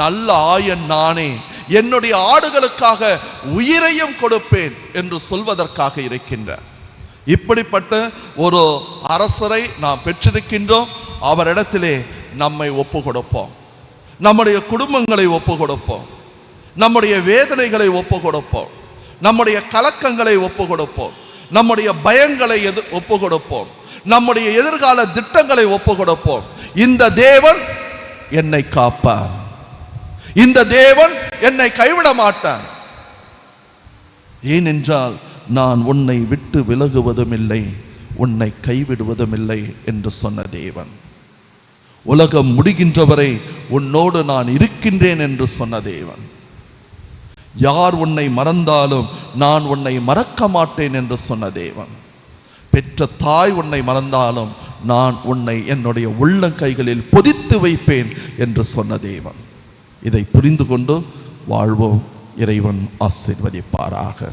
[SPEAKER 1] நல்ல ஆயன் நானே, என்னுடைய ஆடுகளுக்காக உயிரையும் கொடுப்பேன் என்று சொல்வதற்காக இருக்கின்றார். இப்படிப்பட்ட ஒரு அரசரை நாம் பெற்றிருக்கின்றோம். அவரிடத்திலே நம்மை ஒப்பு கொடுப்போம், நம்முடைய குடும்பங்களை ஒப்பு கொடுப்போம், நம்முடைய வேதனைகளை ஒப்பு கொடுப்போம், நம்முடைய கலக்கங்களை ஒப்பு கொடுப்போம், நம்முடைய பயங்களை ஒப்பு கொடுப்போம், நம்முடைய எதிர்கால திட்டங்களை ஒப்பு கொடுப்போம். இந்த தேவன் என்னை காப்பார், இந்த தேவன் என்னை கைவிட மாட்டார். ஏனென்றால் நான் உன்னை விட்டு விலகுவதும் இல்லை, உன்னை கைவிடுவதும் இல்லை என்று சொன்ன தேவன். உலகம் முடிகின்றவரை உன்னோடு நான் இருக்கின்றேன் என்று சொன்ன தேவன். யார் உன்னை மறந்தாலும் நான் உன்னை மறக்க மாட்டேன் என்று சொன்ன தேவன். பெற்ற தாய் உன்னை மறந்தாலும் நான் உன்னை என்னுடைய உள்ளங்கைகளில் பொதித்து வைப்பேன் என்று சொன்ன தேவன். இதை புரிந்து கொண்டு வாழ்வோம். இறைவன் ஆசீர்வதிப்பாராக.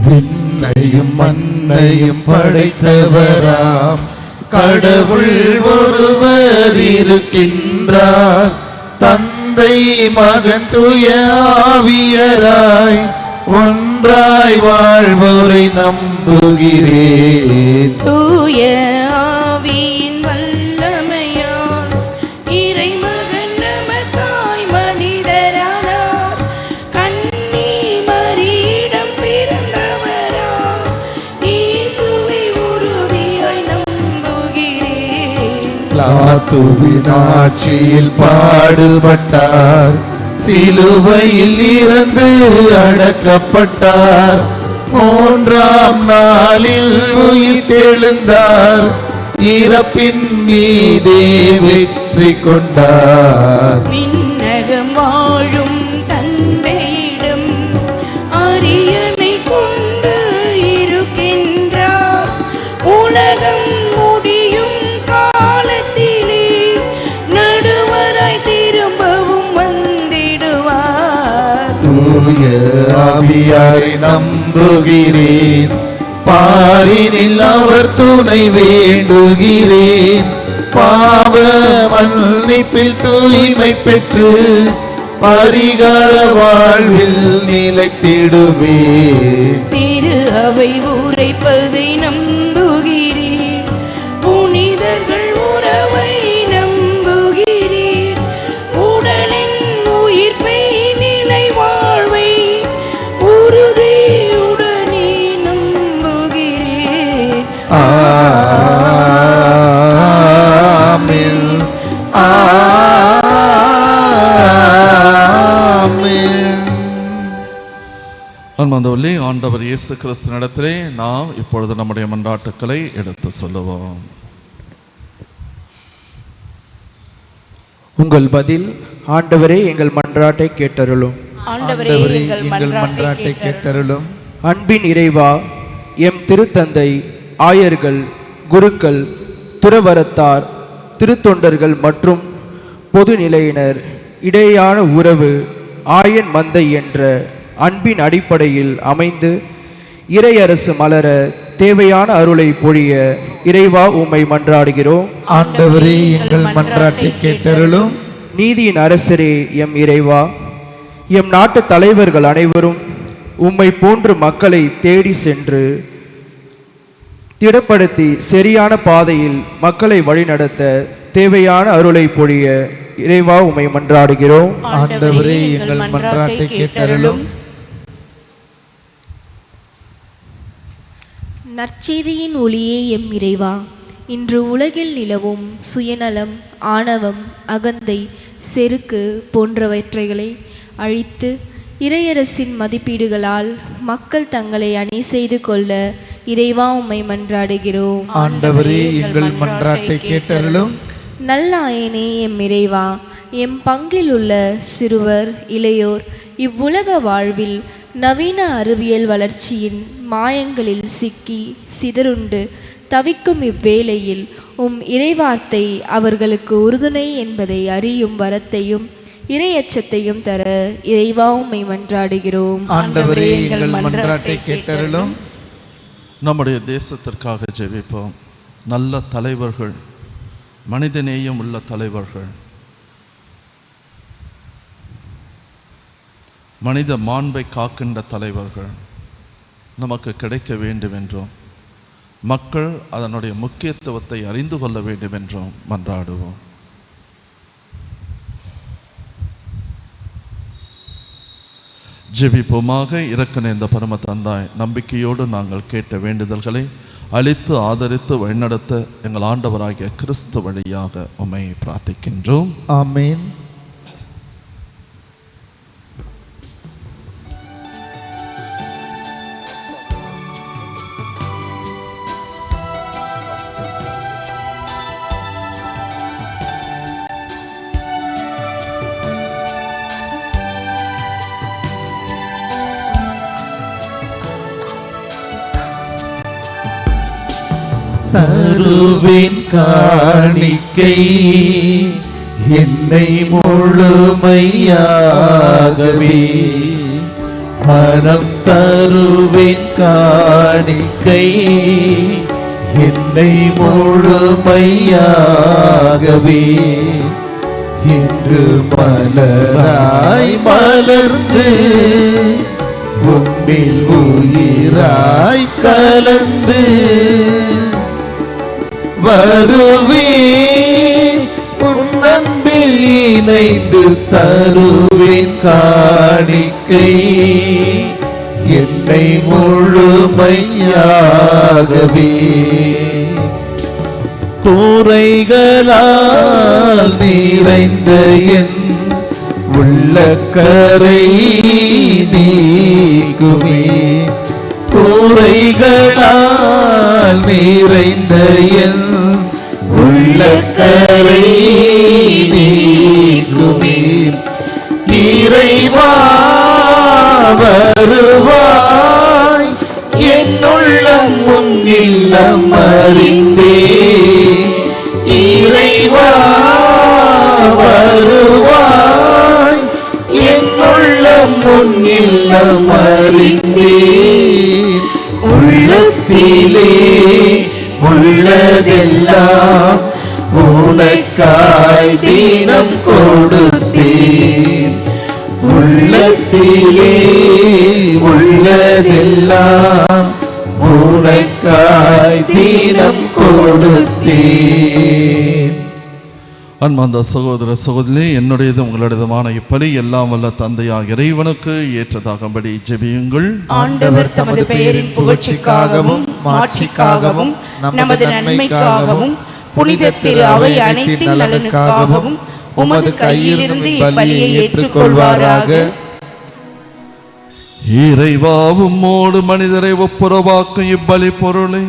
[SPEAKER 2] விண்ணையும் மண்ணையும் படைத்தவராம் கடவுள் ஒருவர் இருக்கின்றார். தந்தை மகன் தூய ஆவியராய் ஒன்றாய் வாழ்வோரை நம்புகிறேன்.
[SPEAKER 3] தூய ஆவியின் வல்லமையால் இறைமகன் நமக்காய் மனிதரானார். கன்னி மரியிடம் பிறந்தவரா இயேசுவை உறுதியாய் நம்புகிறேன்.
[SPEAKER 2] பிலாத்துவின் ஆட்சியில் பாடுபட்டார், சிலுவையில் இறந்து அடக்கப்பட்டார், மூன்றாம் நாளில் உயிர் தெழுந்தார், இறப்பின் மீதே வெற்றி கொண்டார்.
[SPEAKER 3] விண்ணகம் வாழும் தந்தையிடம் அரியணை கொண்டு இருக்கின்றார். உலகம் முடியும் காலத்திலே நடுவராய் திரும்பவும் வந்திடுவார்.
[SPEAKER 2] தூய ஆவியாரை நம்புகிறேன், பாரினில் அவர் துணை வேண்டுகிறேன். பாவ மன்னிப்பில் தூய்மை பெற்று பரிகார வாழ்வில் நிலைத்திடுவேன்.
[SPEAKER 3] திரு அவை உரைப்பதை நம்புகிறேன், புனிதர்கள் உறவை நம்புகிறேன், உடலின் உயிர்ப்பை நிலை வாழ்வை உறுதியுடனே நம்புகிறேன்.
[SPEAKER 2] ஆமென், ஆமென்.
[SPEAKER 1] அன்பார்ந்தவர்களே, ஆண்டவர் இயேசு கிறிஸ்துவினிடத்திலே நாம் இப்பொழுது நம்முடைய மன்றாட்டுக்களை எடுத்து சொல்லுவோம்.
[SPEAKER 5] உங்கள் பதில்: ஆண்டவரே எங்கள் மன்றாட்டை கேட்டருளும்.
[SPEAKER 3] ஆண்டவரே எங்கள் மன்றாட்டை
[SPEAKER 2] கேட்டருளும்.
[SPEAKER 5] அன்பின் இறைவா, எம் திருத்தந்தை, ஆயர்கள், குருக்கள், துறவரத்தார், திருத்தொண்டர்கள் மற்றும் பொதுநிலையினர் இடையேயான உறவு ஆயன் மந்தை என்ற அன்பின் அடிப்படையில் அமைந்து இறையரசு மலர தேவையான அருளை பொழிய இறைவா உம்மை மன்றாடுகிறோம்.
[SPEAKER 2] ஆண்டவரே எங்கள் மன்றாட்டை கேட்டருளும்.
[SPEAKER 5] நீதியின் அரசரே எம் இறைவா, எம் நாட்டு தலைவர்கள் அனைவரும் உம்மை போன்று மக்களை தேடி சென்று திடப்படுத்தி சரியான பாதையில் மக்களை வழிநடத்த தேவையான அருளை பொழிய இறைவா உம்மை மன்றாடுகிறோம்.
[SPEAKER 2] ஆண்டவரே எங்கள் மன்றாட்டை கேட்டருளும்.
[SPEAKER 6] நற்செய்தியின் ஒளியே எம் இறைவா, இன்று உலகில் நிலவும் சுயநலம், ஆணவம், அகந்தை, செருக்கு போன்றவற்றைகளை அழித்து இறையரசின் மதிப்பீடுகளால் மக்கள் தங்களை அணி செய்து கொள்ள இறைவா உம்மை மன்றாடுகிறோம்.
[SPEAKER 2] ஆண்டவரே எங்கள் மன்றாட்டை கேட்டருளும்.
[SPEAKER 6] நல்லாயனே எம் இறைவா, எம் பங்கில் உள்ள சிறுவர், இளையோர் இவ்வுலக வாழ்வில் நவீன அறிவியல் வளர்ச்சியின் மாயங்களில் சிக்கி சிதறுண்டு தவிக்கும் இவ்வேளையில் உம் இறைவார்த்தை அவர்களுக்கு உறுதுணை என்பதை அறியும் வரத்தையும் இறையச்சத்தையும் தர இறைவா உம்மை மன்றாடுகிறோம்.
[SPEAKER 2] ஆண்டவரே எங்கள் மன்றாட்டை கேட்டருளும்.
[SPEAKER 1] நம்முடைய தேசத்திற்காக ஜெபிப்போம். நல்ல தலைவர்கள், மனிதநேயம் உள்ள தலைவர்கள், மனித மாண்பை காக்கின்ற தலைவர்கள் நமக்கு கிடைக்க வேண்டும் என்றும், மக்கள் அதனுடைய முக்கியத்துவத்தை அறிந்து கொள்ள வேண்டும் என்றும் மன்றாடுவோம். ஜெபிப்போமாக. இரக்க நேர்ந்த பரம தந்தாய், நம்பிக்கையோடு நாங்கள் கேட்ட வேண்டுதல்களை அளித்து ஆதரித்து வழிநடத்த எங்கள் ஆண்டவராகிய கிறிஸ்து வழியாக உம்மை பிரார்த்திக்கின்றோம்.
[SPEAKER 2] ஆமென். தருவின் காணிக்கை என்னை முழுமையாகவே, மனம் தருவின் காணிக்கை என்னை முழுமையாகவே, இன்று மலராய் மலர்ந்து உன்னில் உயிராய் கலந்து வருவேன், உன் அன்பில் இணைந்து தருவேன் காணிக்கை, என்னை முழுமையாகவே. கூரைகளால் நிறைந்த என் உள்ளக்கரை நீக்குமே, கூரைகளால் நிறைந்த என் உள்ளக்கரை நீக்குமே. இறைவா வருவாய், என்னுள்ளம் உன் இல்லம் அறிந்தேன். இறைவா வருவாய், என்னுள்ளம் உன் இல்லம் அறிந்தேன். உள்ளத்திலே உள்ளதெல்லாம் உனக்காய் தினம் கொடுத்தேன். உள்ளத்திலே உள்ளதெல்லாம் உனக்காய் தினம் கொடுத்தேன்.
[SPEAKER 1] அன்பார்ந்த சகோதர சகோதரி, என்னுடையது உங்களுடையதுமான இப்பலி எல்லாம் வல்ல தந்தையாக இறைவனுக்கு ஏற்றதாகும்படி ஜெபியுங்கள்.
[SPEAKER 3] ஆண்டவர் தமது பெயரின் புகழ்ச்சிக்காகவும் மாட்சிக்காகவும் நமது நன்மைக்காகவும் புனித திரு அவை அனைத்தின் நலனுக்காகவும் உமது கையிலிருந்து இப்பலியை ஏற்றுக்கொள்வாராக.
[SPEAKER 1] இறைவாவும் மோடு மனிதரை ஒப்புரவாக்கும் இப்பலி பொருளை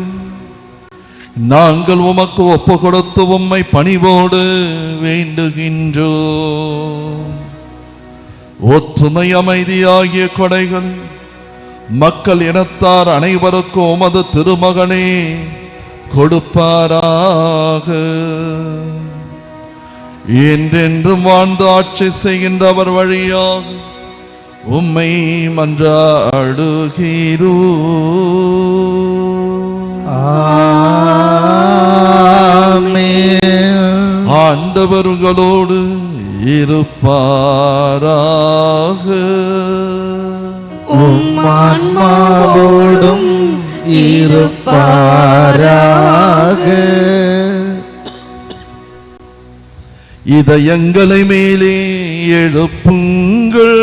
[SPEAKER 1] நாங்கள் உமக்கு ஒப்பு கொடுத்து உம்மை பணிவோடு வேண்டுகின்றோம். ஒற்றுமை அமைதியாகிய கொடைகள் மக்கள் இனத்தார் அனைவருக்கும் உமது திருமகனே கொடுப்பாராக. என்றென்றும் வாழ்ந்து ஆட்சி செய்கின்றவர் வழியாக உம்மை மன்றாடுகிறோம்.
[SPEAKER 2] ஆமென்.
[SPEAKER 1] ஆண்டவர்களோடு இருப்பாராக.
[SPEAKER 2] உம் ஆன்மாவோடும் இருப்பாராக.
[SPEAKER 1] இதயங்களை மேலே எழுப்புங்கள்,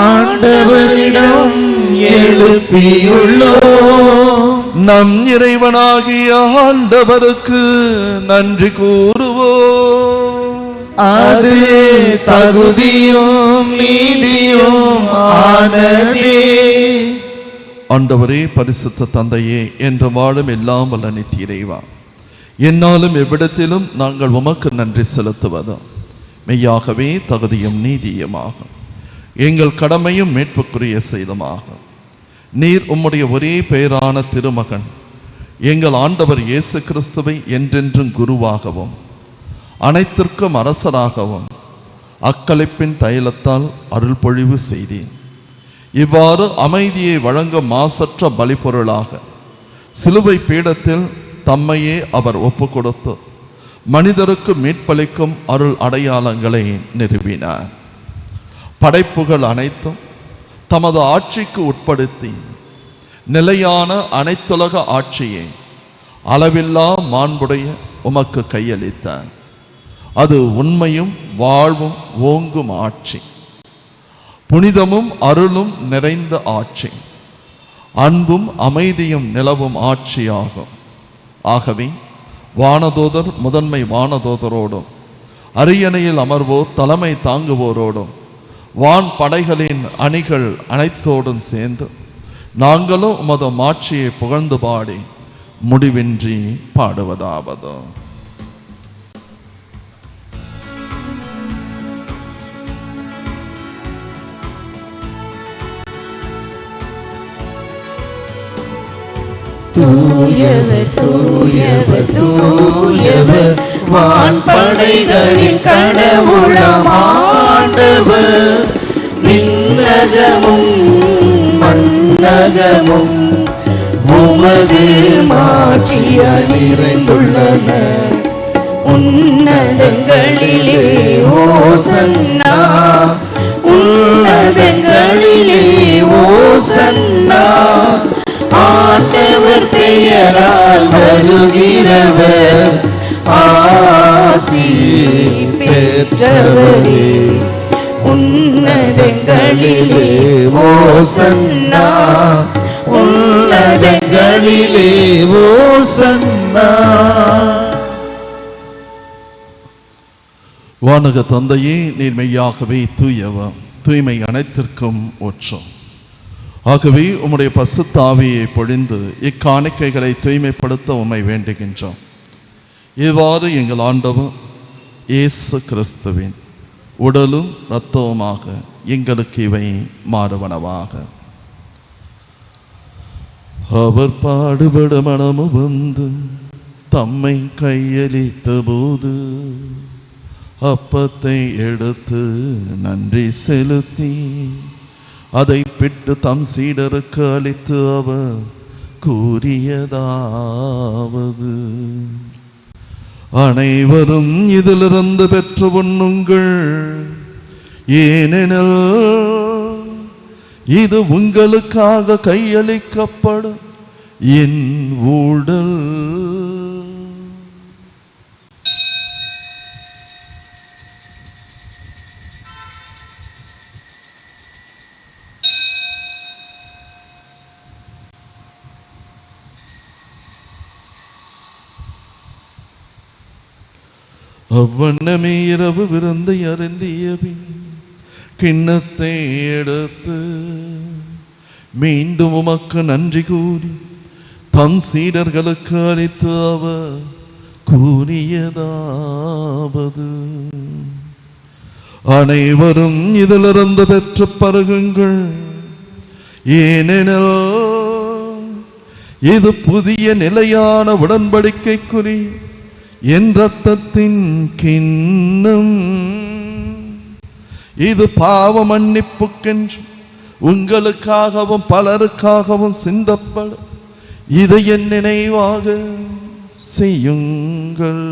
[SPEAKER 2] ஆண்டவரிடம் எழுப்பியுள்ளோம்.
[SPEAKER 1] நம் இறைவனாகிய ஆண்டவருக்கு நன்றி கூறுவோம்.
[SPEAKER 2] அது தகுதியும் நீதியும் ஆனதே.
[SPEAKER 1] ஆண்டவரே, பரிசுத்த தந்தையே, என்று வாழும் எல்லாம் வல்ல நித்திய இறைவா, என்னாலும் எவ்விடத்திலும் நாங்கள் உமக்கு நன்றி செலுத்துவது மெய்யாகவே தகுதியும் நீதியுமாகும், எங்கள் கடமையும் மீட்புக்குரிய செய்தமாகும். நீர் உம்முடைய ஒரே பெயரான திருமகன் எங்கள் ஆண்டவர் இயேசு கிறிஸ்துவை என்றென்றும் குருவாகவும் அனைத்திற்கும் அரசராகவும் அக்களிப்பின் தைலத்தால் அருள் பொழிவு செய்தேன். இவ்வாறு அமைதியை வழங்கும் மாசற்ற பலிபொருளாக சிலுவை பீடத்தில் தம்மையே அவர் ஒப்பு கொடுத்து மனிதருக்கு மீட்பளிக்கும் அருள் அடையாளங்களை நிறுவினார். படைப்புகள் அனைத்தும் தமது ஆட்சிக்கு உட்படுத்தி நிலையான அனைத்துலக ஆட்சியை அளவில்லா மாண்புடைய உமக்கு கையளித்தார். அது உண்மையும் வாழ்வும் ஓங்கும் ஆட்சி, புனிதமும் அருளும் நிறைந்த ஆட்சி, அன்பும் அமைதியும் நிலவும் ஆட்சியாகும். ஆகவே வானதூதர் முதன்மை வானதூதரோடும் அரியணையில் அமர்வோர் தலைமை தாங்குவோரோடும் வான் படைகளின் அணிகள் அனைத்தோடும் சேர்ந்து நாங்களும் உமது மாட்சியை புகழ்ந்து பாடி முடிவின்றி பாடுவதாவது.
[SPEAKER 3] தூயவர் தூயவர் தூயவர்
[SPEAKER 2] வான்படைகளின் கடவுளம் ஆண்டவர். விண்ணகமும் மண்ணகமும் உமது மாட்சியால் நிறைந்துள்ளன.
[SPEAKER 3] உன்னதங்களிலே
[SPEAKER 2] ஓசன்னா, உன்னதங்களிலே ஓசன்னா, ஆண்டவர் பெயரால் வருகிறவர் ஆசி பெற்றவரே. உன்னதங்களிலே ஓசன்னா, உன்னதங்களிலே ஓசன்னா.
[SPEAKER 1] வானக தந்தையே, நீர் மெய்யாகவே தூயவர், தூய்மை அனைத்திற்கும் ஊற்றும். ஆகவே உம்முடைய பசுத்த ஆவியை பொழிந்து இக்காணிக்கைகளை தூய்மைப்படுத்த உம்மை வேண்டுகின்றோம். இவ்வாறு எங்கள் ஆண்டவர் இயேசு கிறிஸ்துவின் உடலும் இரத்தவுமாக எங்களுக்கு இவை மாறுவனவாக. அவர் பாடுபட மனமு வந்து தம்மை கையளித்த போது அப்பத்தை எடுத்து நன்றி செலுத்தி அதை பிட்டு தம் சீடருக்கு அளித்து அவர் கூறியதாவது, அனைவரும் இதிலிருந்து பெற்று உண்ணுங்கள், ஏனெனில் இது உங்களுக்காக கையளிக்கப்படும் என் உடல். அவ்வண்ணமே இரவு விருந்தை அருந்திய பின் கிண்ணத்தை எடுத்து மீண்டும் உமக்கு நன்றி கூறி தம் சீடர்களுக்கு அளித்து அவர் கூறியதாவது, அனைவரும் இதிலிருந்து பெற்று பருகுங்கள், ஏனெனில் இது புதிய நிலையான உடன்படிக்கைக்குரிய என் இரத்தத்தின் கிண்ணம். இது பாவ மன்னிப்புக்கென்று உங்களுக்காகவும் பலருக்காகவும் சிந்தப்படும். இதை என் நினைவாக செய்யுங்கள்.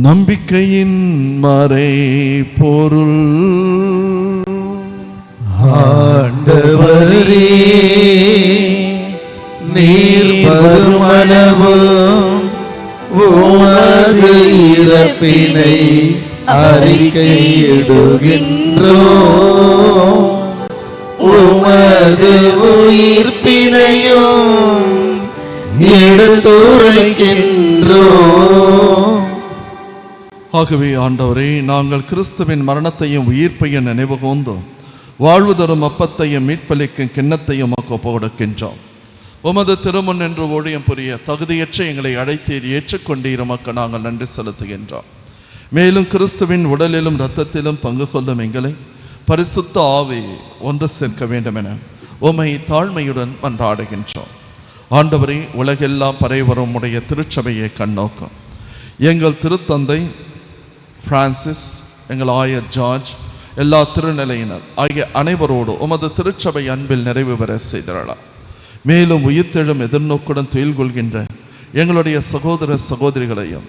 [SPEAKER 1] நம்பிக்கையின் மறை பொருள்.
[SPEAKER 2] ஆண்டவரே, நீர் வருமளவும் உமது இறப்பினை அறிக்கையிடுகின்றோம், உமது உயிர்ப்பினையும் எடுத்துரைக்கின்றோம்.
[SPEAKER 1] ஆகவே ஆண்டவரே, நாங்கள் கிறிஸ்துவின் மரணத்தையும் உயிர்ப்பையும் நினைவு கூர்ந்தோம் வாழ்வு தரும் அப்பத்தையும் மீட்பளிக்கும் கிண்ணத்தையும் கொடுக்கின்றோம். உமது திருமுன் என்று ஊழியம் புரிய தகுதியற்ற எங்களை அழைத்தீர் ஏற்றுக்கொண்டீர். உமக்கு நாங்கள் நன்றி செலுத்துகின்றோம். மேலும் கிறிஸ்துவின் உடலிலும் இரத்தத்திலும் பங்கு கொள்ளும் எங்களை பரிசுத்த ஆவியை ஒன்று சேர்க்க வேண்டும் என உம்மை தாழ்மையுடன் மன்றாடுகின்றோம். ஆண்டவரே, உலகெல்லாம் பரவரும் உடைய திருச்சபையை கண்ணோக்கும். எங்கள் திருத்தந்தை பிரான்சிஸ், எங்கள் ஆயர் ஜார்ஜ், எல்லா திருநிலையினர் ஆகிய அனைவரோடு உமது திருச்சபை அன்பில் நிறைவு பெற செய்திடலாம். மேலும் உயிர்த்தெழும் எதிர்நோக்குடன் துயில் கொள்கின்ற எங்களுடைய சகோதர சகோதரிகளையும்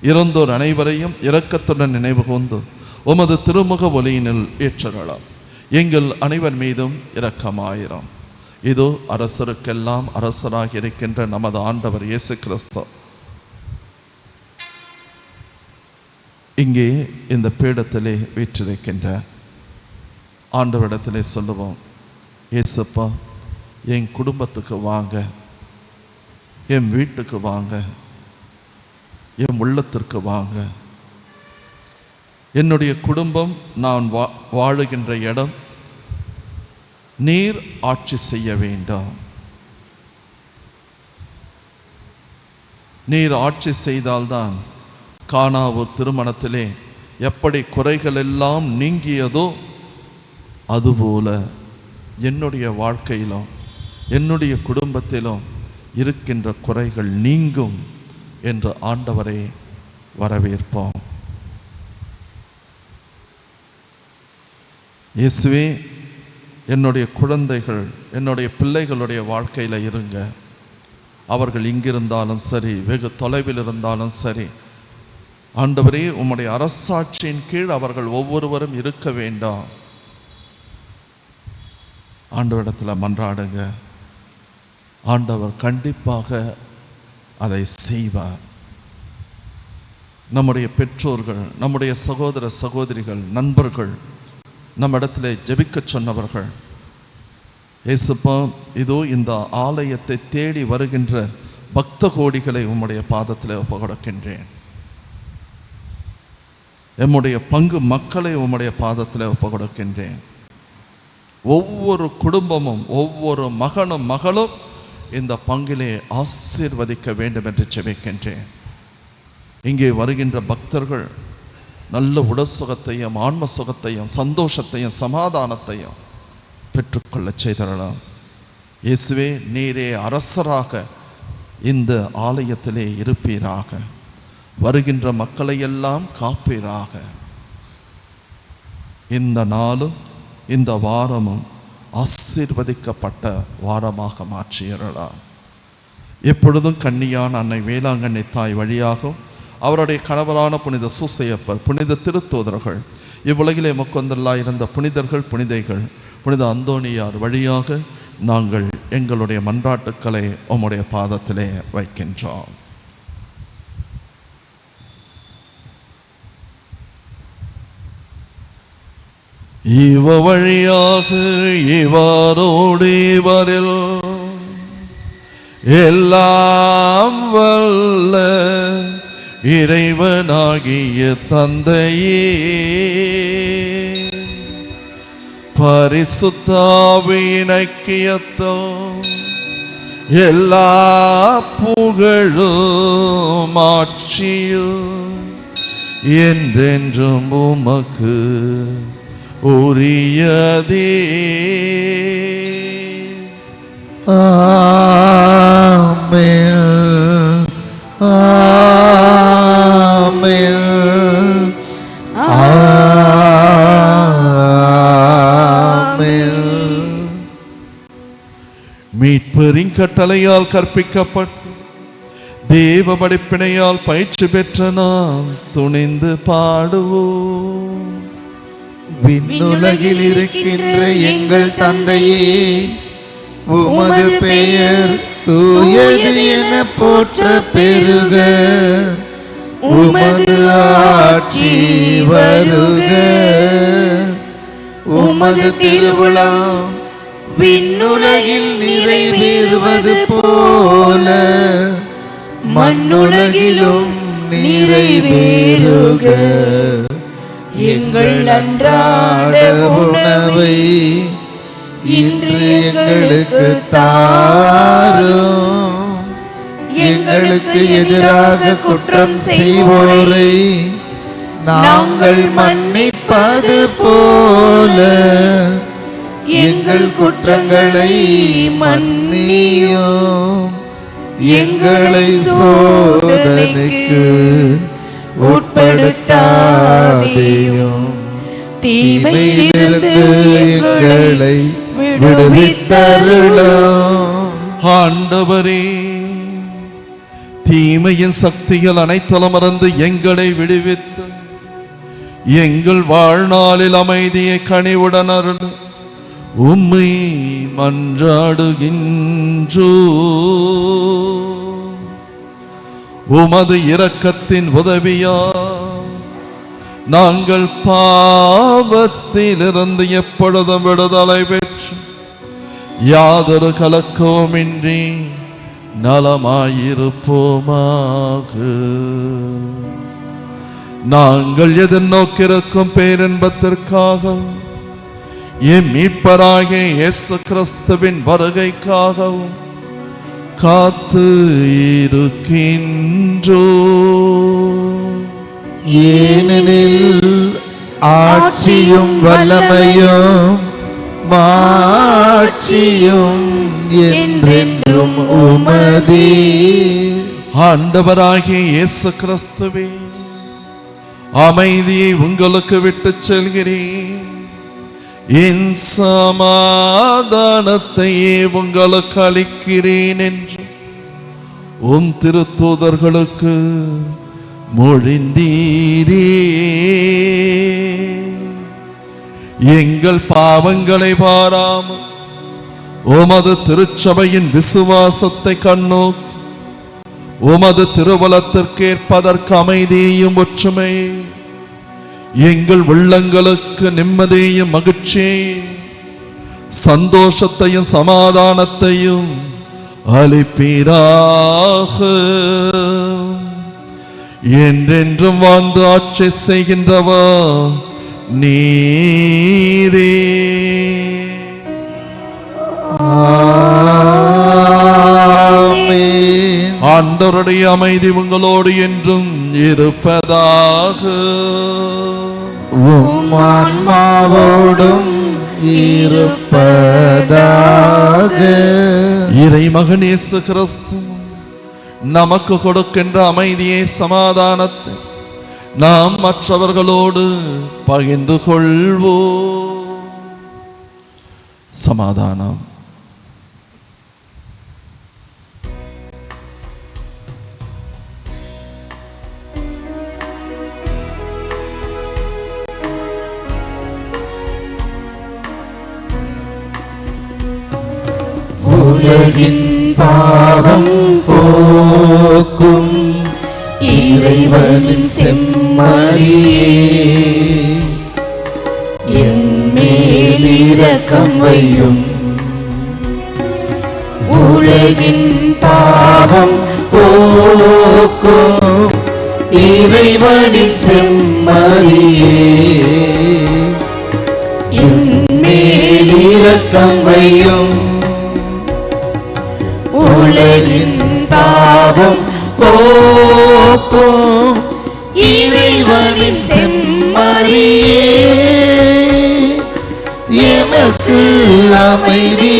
[SPEAKER 1] இறந்தோர் அனைவரையும் இரக்கத்துடன் நினைவு கூர்ந்து உமது திருமுக ஒளியினில் ஏற்றலாம். எங்கள் அனைவர் மீதும் இரக்கமாயிரம். இதோ அரசருக்கெல்லாம் அரசராக இருக்கின்ற நமது ஆண்டவர் இயேசு கிறிஸ்து இங்கே இந்த பீடத்திலே வீற்றிருக்கின்ற ஆண்டவரிடத்திலே சொல்லுவோம், இயேசுப்பா, என் குடும்பத்துக்கு வாங்க, என் வீட்டுக்கு வாங்க, என் உள்ளத்திற்கு வாங்க. என்னுடைய குடும்பம், நான் வாழுகின்ற இடம் நீர் ஆட்சி செய்ய வேண்டாம். நீர் ஆட்சி செய்தால்தான் கானாவூர் திருமணத்திலே எப்படி குறைகள் எல்லாம் நீங்கியதோ அதுபோல என்னுடைய வாழ்க்கையிலும் என்னுடைய குடும்பத்திலும் இருக்கின்ற குறைகள் நீங்கும் என்று ஆண்டவரை வரவேற்போம். இயேசுவே, என்னுடைய குழந்தைகள், என்னுடைய பிள்ளைகளுடைய வாழ்க்கையில் இருங்க. அவர்கள் இங்கிருந்தாலும் சரி, வெகு தொலைவில் இருந்தாலும் சரி, ஆண்டவரே உம்முடைய அரசாட்சியின் கீழ் அவர்கள் ஒவ்வொருவரும் இருக்க வேண்டாம். ஆண்டவரிடத்தில் மன்றாடுங்க. ஆண்டவர் கண்டிப்பாக அதை செய்வார். நம்முடைய பெற்றோர்கள், நம்முடைய சகோதர சகோதரிகள், நண்பர்கள் நம்மிடத்தில் ஜெபிக்க சொன்னவர்கள், இயேசுப்பா இதோ இந்த ஆலயத்தை தேடி வருகின்ற பக்த கோடிகளை உம்முடைய பாதத்தில் ஒப்புக்கொடுக்கின்றேன். எம்முடைய பங்கு மக்களை உம்முடைய பாதத்தில் ஒப்புக்கொடுக்கின்றேன். ஒவ்வொரு குடும்பமும், ஒவ்வொரு மகனும் மகளும் இந்த பங்கிலே ஆசீர்வதிக்க வேண்டும் என்று ஜெபிக்கின்றேன். இங்கே வருகின்ற பக்தர்கள் நல்ல உடல் சுகத்தையும், ஆன்ம சுகத்தையும், சந்தோஷத்தையும், சமாதானத்தையும் பெற்றுக்கொள்ள செய்தரலாம். இயேசுவே, நீரே அரசராக இந்த ஆலயத்திலே இருப்பீராக. வருகின்ற மக்களையெல்லாம் காப்பீராக. இந்த நாளும் இந்த வாரமும் ஆசீர்வதிக்கப்பட்ட வாரமாக மாற்றியறலாம். எப்பொழுதும் கன்னியான அன்னை வேளாங்கண்ணி தாய் வழியாகவும் அவருடைய கணவரான புனித சூசையப்பர், புனித திருத்தூதர்கள், இவ்வுலகிலே முக்கொந்தல்லாய் இருந்த புனிதர்கள், புனிதைகள், புனித அந்தோணியார் வழியாக நாங்கள் எங்களுடைய மன்றாட்டுக்களை உம்முடைய பாதத்திலே வைக்கின்றோம். இவ வழியாக இவரோடு இவரில் எல்லாம் வல்ல இறைவனாகிய தந்தையே, பரிசுத்தாவியின் ஐக்கியத்தில் எல்லா புகழும் ஆட்சியும் என்றென்றும் உமக்கு உரியதே.
[SPEAKER 2] ஆமென், ஆமென், ஆமென்.
[SPEAKER 1] மீட்பரின் கட்டளையால் கற்பிக்கப்பட்டு தேவ படிப்பினையால் பயிற்சி பெற்ற நாம் துணிந்து பாடுவோம்.
[SPEAKER 2] விண்ணுலகில் இருக்கின்ற எங்கள் தந்தையே, உமது பெயர் தூயது என போற்ற பெருக. உமது ஆட்சி வருக. உமது திருவுளம் விண்ணுலகில் நிறைவேறுவது போல மண்ணுலகிலும் நிறைவேறுக. எங்கள் அன்றாட உணவை இன்று எங்களுக்கு தாரும். எங்களுக்கு எதிராக குற்றம் செய்வோரை நாங்கள் மன்னிப்பது போல எங்கள் குற்றங்களை மன்னியும். எங்களை சோதனைக்கு உட்படுத்தாதேயும், தீமையிலிருந்து எங்களை விடுவித்தருளும்.
[SPEAKER 1] ஆண்டவரே, தீமையின் சக்திகள் அனைத்தலும் மறந்து எங்களை விடுவித்து எங்கள் வாழ்நாளில் அமைதியை கனிவுடன் அருள் உம்மை மன்றாடுகின்றோ. உமது இரக்கத்தின் உதவியா நாங்கள் பாவத்திலிருந்து எப்பொழுதும் விடுதலை பெற்று யாதொரு கலக்கவுமின்றி நலமாயிருப்போமாக. நாங்கள் எதிர்நோக்கிருக்கும் பேரின்பத்திற்காக எம் மீட்பராகிய இயேசு கிறிஸ்துவின் வருகைக்காகவும் காத்து இருக்கின்றோ.
[SPEAKER 2] ஏனெனில் ஆட்சியும் வல்லமையும் மாட்சியும் என்றென்றும் உமதே.
[SPEAKER 1] ஆண்டவராகிய இயேசு கிறிஸ்துவே, அமைதியை உங்களுக்கு விட்டுச் செல்கிறேன், என் சமாதானத்தையே உங்களுக்கு அளிக்கிறேன் என்று உம் திருத்தூதர்களுக்கு மொழிந்தீரே. எங்கள் பாவங்களை பாராமல் உமது திருச்சபையின் விசுவாசத்தை கண்ணோக்கி உமது திருவலத்திற்கேற்பதற்கு அமைதியையும் ஒற்றுமை எங்கள் உள்ளங்களுக்கு நிம்மதியையும் மகிழ்ச்சி சந்தோஷத்தையும் சமாதானத்தையும் அளிப்பீராக. என்றென்றும் வாழ்ந்து ஆட்சி செய்கின்றவா நீரே.
[SPEAKER 2] ஆமென்.
[SPEAKER 1] ஆண்டவருடைய அமைதி உங்களோடு என்றும் இருப்பதாக.
[SPEAKER 2] உம் ஆன்மாவோடும் இருப்பதாக.
[SPEAKER 1] இறைமகன் இயேசு கிறிஸ்து நமக்கு கொடுக்கின்ற அமைதியை சமாதானத்தை நாம் மற்றவர்களோடு பகிர்ந்து கொள்வோம். சமாதானம்.
[SPEAKER 2] உலகின் பாவம் போக்கும் இறைவனின் செம்மறியே, என் மேல் இரக்கம் வையும். உலகின் பாவம் போக்கும் இறைவனின் செம்மறியே, என் மேல் இரக்கம் வையும். உலகின் பாவம் போக்கும் இறைவனின் செம்மறியே, எமக்கு அமைதி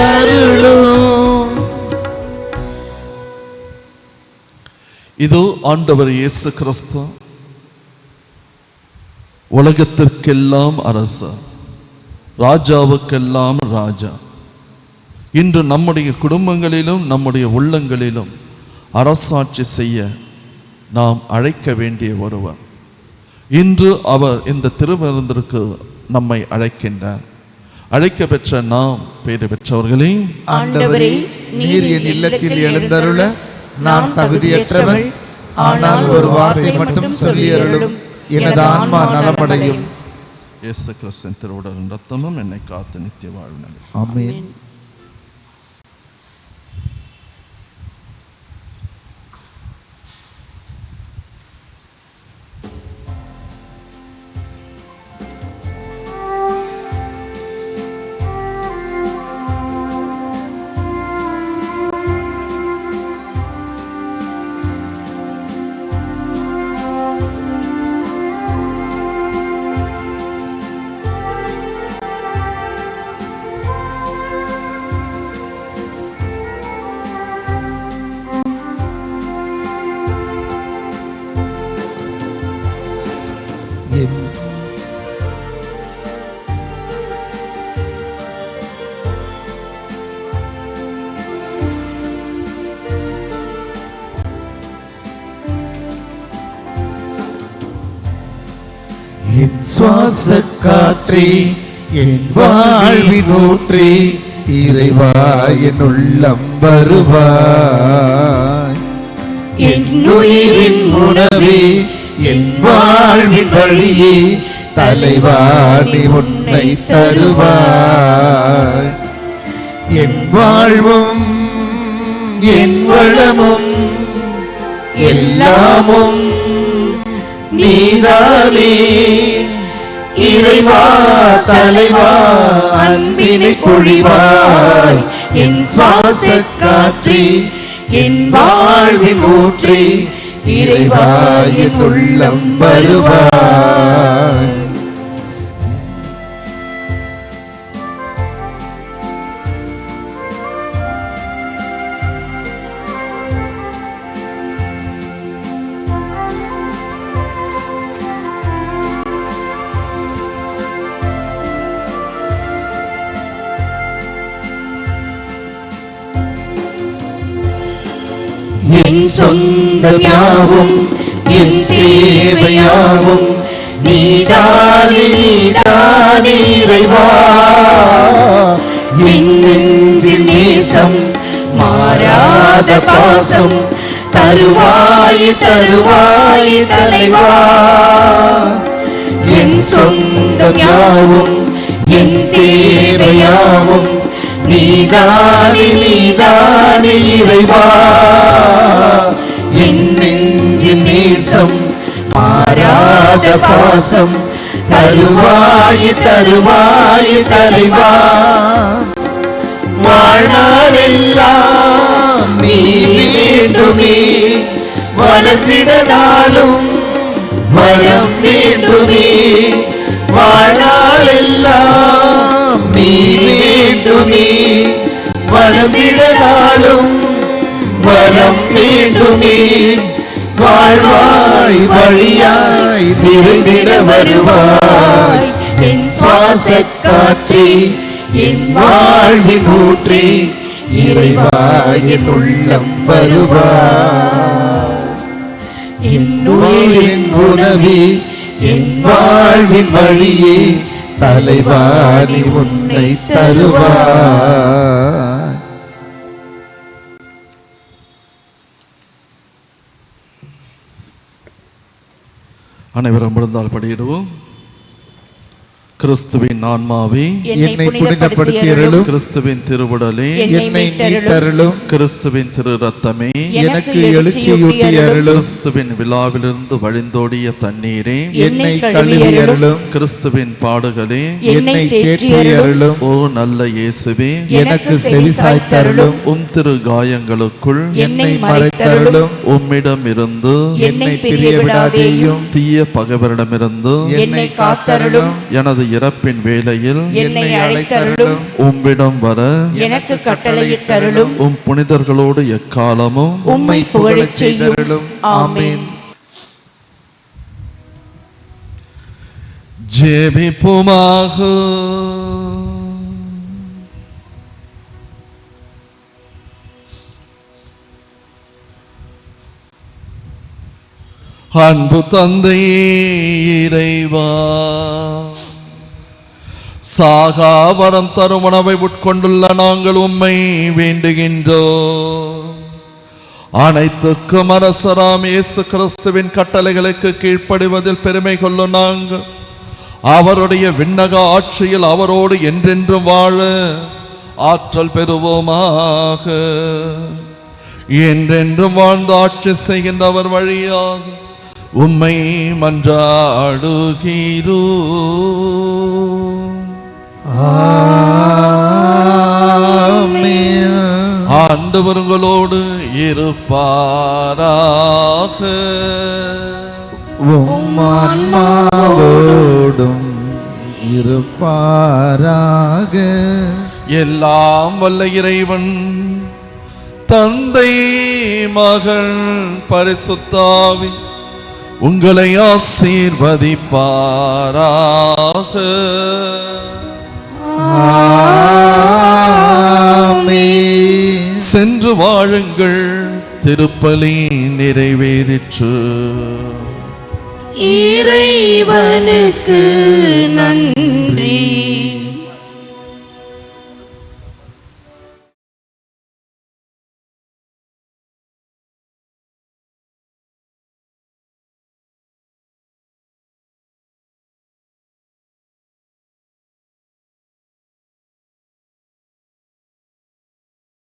[SPEAKER 2] அருளும்.
[SPEAKER 1] இது ஆண்டவர் இயேசு கிறிஸ்து, உலகத்திற்கெல்லாம் அரசர், ராஜாவுக்கெல்லாம் ராஜா. இன்று நம்முடைய குடும்பங்களிலும் நம்முடைய உள்ளங்களிலும் அரசாட்சி செய்ய நாம் அழைக்க வேண்டிய ஒருவர். இன்று அவர் இந்த திருவிருந்திற்கு நம்மை அழைக்கின்றார். அழைக்க பெற்ற நாம் பேறு பெற்றவர்களே.
[SPEAKER 2] ஆண்டவரே, நீர் என் இல்லத்தில் எழுந்தருள நான் தகுதியற்றவன். ஆனால் ஒரு வார்த்தை மட்டும் சொல்லி அருளும், எனது ஆன்மா நலமடையும்.
[SPEAKER 1] இயேசு கிறிஸ்துவின் திருவுடலும் இரத்தமும் என்னை காத்து நித்திய வாழ்வு.
[SPEAKER 2] ஆமென். என் சுவாச காற்றே, என் வாழ்வின் ஊற்றே, இறைவா என் உள்ளம் வருவாய். என் உயிரின் உணவே, என் வாழ்வின் வழியே, தலைவா நீ உன்னை தருவாய். என் வாழ்வும் என் வளமும் எல்லாமும் நீதானே. இறைவா தலைவா அன்பினை பொழிவாய். என் சுவாச காற்றே, என் வாழ்வின் ஊற்றே, இறைவா என் உள்ளம் வருவாய்.
[SPEAKER 3] சொந்தம் யாவும் என் தேவையாவும் நீதானே நீதானே இறைவா. என் நெஞ்சில் நேசம் மாறாத பாசம் தருவாய் தருவாய் தலைவா. என் சொந்தம் யாவும் என் தேவையாவும் நீதானே நீதானே இறைவா. என் நெஞ்சில் நேசம் மாறாத பாசம் தருவாய் தருவாய் தலைவா. வாழ்நாளெல்லாம் நீ வேண்டுமே வளர்ந்திட நாளும் வரம் வேண்டுமே. வாழ்நாளெல்லாம் நீ வேண்டுமே வளர்ந்திட நாளும் வரம் வேண்டுமே. வாழ்வாய் வழியாய் நிறைந்திட வருவாய் என் சுவாச காற்றே என் வாழ்வின் ஊற்றே இறைவா என் உள்ளம் வருவாய். என் உயிரின் உணவே என் வாழ்வின் வழியே தலைவா நீ உன்னை தருவாய்.
[SPEAKER 1] அனைவரும் விழுந்தால் படியிடுவோம். கிறிஸ்துவின் ஆன்மாவே
[SPEAKER 2] என்னை புனிதப்படுத்தியருளும்.
[SPEAKER 1] கிறிஸ்துவின் திருவுடலே
[SPEAKER 2] என்னை மீட்டருளும்.
[SPEAKER 1] கிறிஸ்துவின் திரு ரத்தமே
[SPEAKER 2] எனக்கு எழுச்சியூட்டியருளும்.
[SPEAKER 1] கிறிஸ்துவின் விழாவிலிருந்து வழிந்தோடிய தண்ணீரே
[SPEAKER 2] என்னை கழுவியருளும்.
[SPEAKER 1] கிறிஸ்துவின் பாடுகளே
[SPEAKER 2] என்னை தேற்றியருளும்.
[SPEAKER 1] ஓ நல்ல இயேசுவே
[SPEAKER 2] எனக்கு செவிசாய்த்தருளும்.
[SPEAKER 1] உம் திரு காயங்களுக்குள்
[SPEAKER 2] என்னை மறைத்தருளும்.
[SPEAKER 1] உம்மிடம் இருந்து
[SPEAKER 2] என்னை பிரிய விடாதேயும்.
[SPEAKER 1] தீய பகைவரிடமிருந்து
[SPEAKER 2] என்னை காத்தருளும்.
[SPEAKER 1] எனது இறப்பின் வேளையில்
[SPEAKER 2] என்னை அழைத்தருளும்.
[SPEAKER 1] உம்மிடம் வர
[SPEAKER 2] எனக்கு கட்டளையிட்டருளும்.
[SPEAKER 1] உம் புனிதர்களோடு எக்காலமும்
[SPEAKER 2] உம்மை புகழச் செய்தருளும். ஆமென்.
[SPEAKER 1] ஜெபிப்போமாக. அன்பு தந்தையே இறைவா, சாகாவரம் தரும் உணவை உட்கொண்டுள்ள நாங்கள் உம்மை வேண்டுகின்றோம். அனைத்துக்கும் அரசராம் இயேசு கிறிஸ்துவின் கட்டளைகளுக்கு கீழ்ப்படிவதில் பெருமை கொள்ளும் நாங்கள் அவருடைய விண்ணக ஆட்சியில் அவரோடு என்றென்றும் வாழ ஆற்றல் பெறுவோமாக. என்றென்றும் வாழ்ந்து ஆட்சி செய்கின்றவர் வழியாக உம்மை மன்றாடுகிறோம்.
[SPEAKER 2] ஆமென்.
[SPEAKER 1] ஆண்டவர் உங்களோடு இருப்பாராக.
[SPEAKER 2] உம் ஆன்மாவோடும் இருப்பாராக.
[SPEAKER 1] எல்லாம் வல்ல இறைவன் தந்தை மகள் பரிசுத்தாவி உங்களை ஆசீர்வதிப்பாராக.
[SPEAKER 2] ஆமென்.
[SPEAKER 1] சென்று வாழுங்கள், திருப்பலி நிறைவேறிற்று.
[SPEAKER 3] இறைவனுக்கு நன்றி.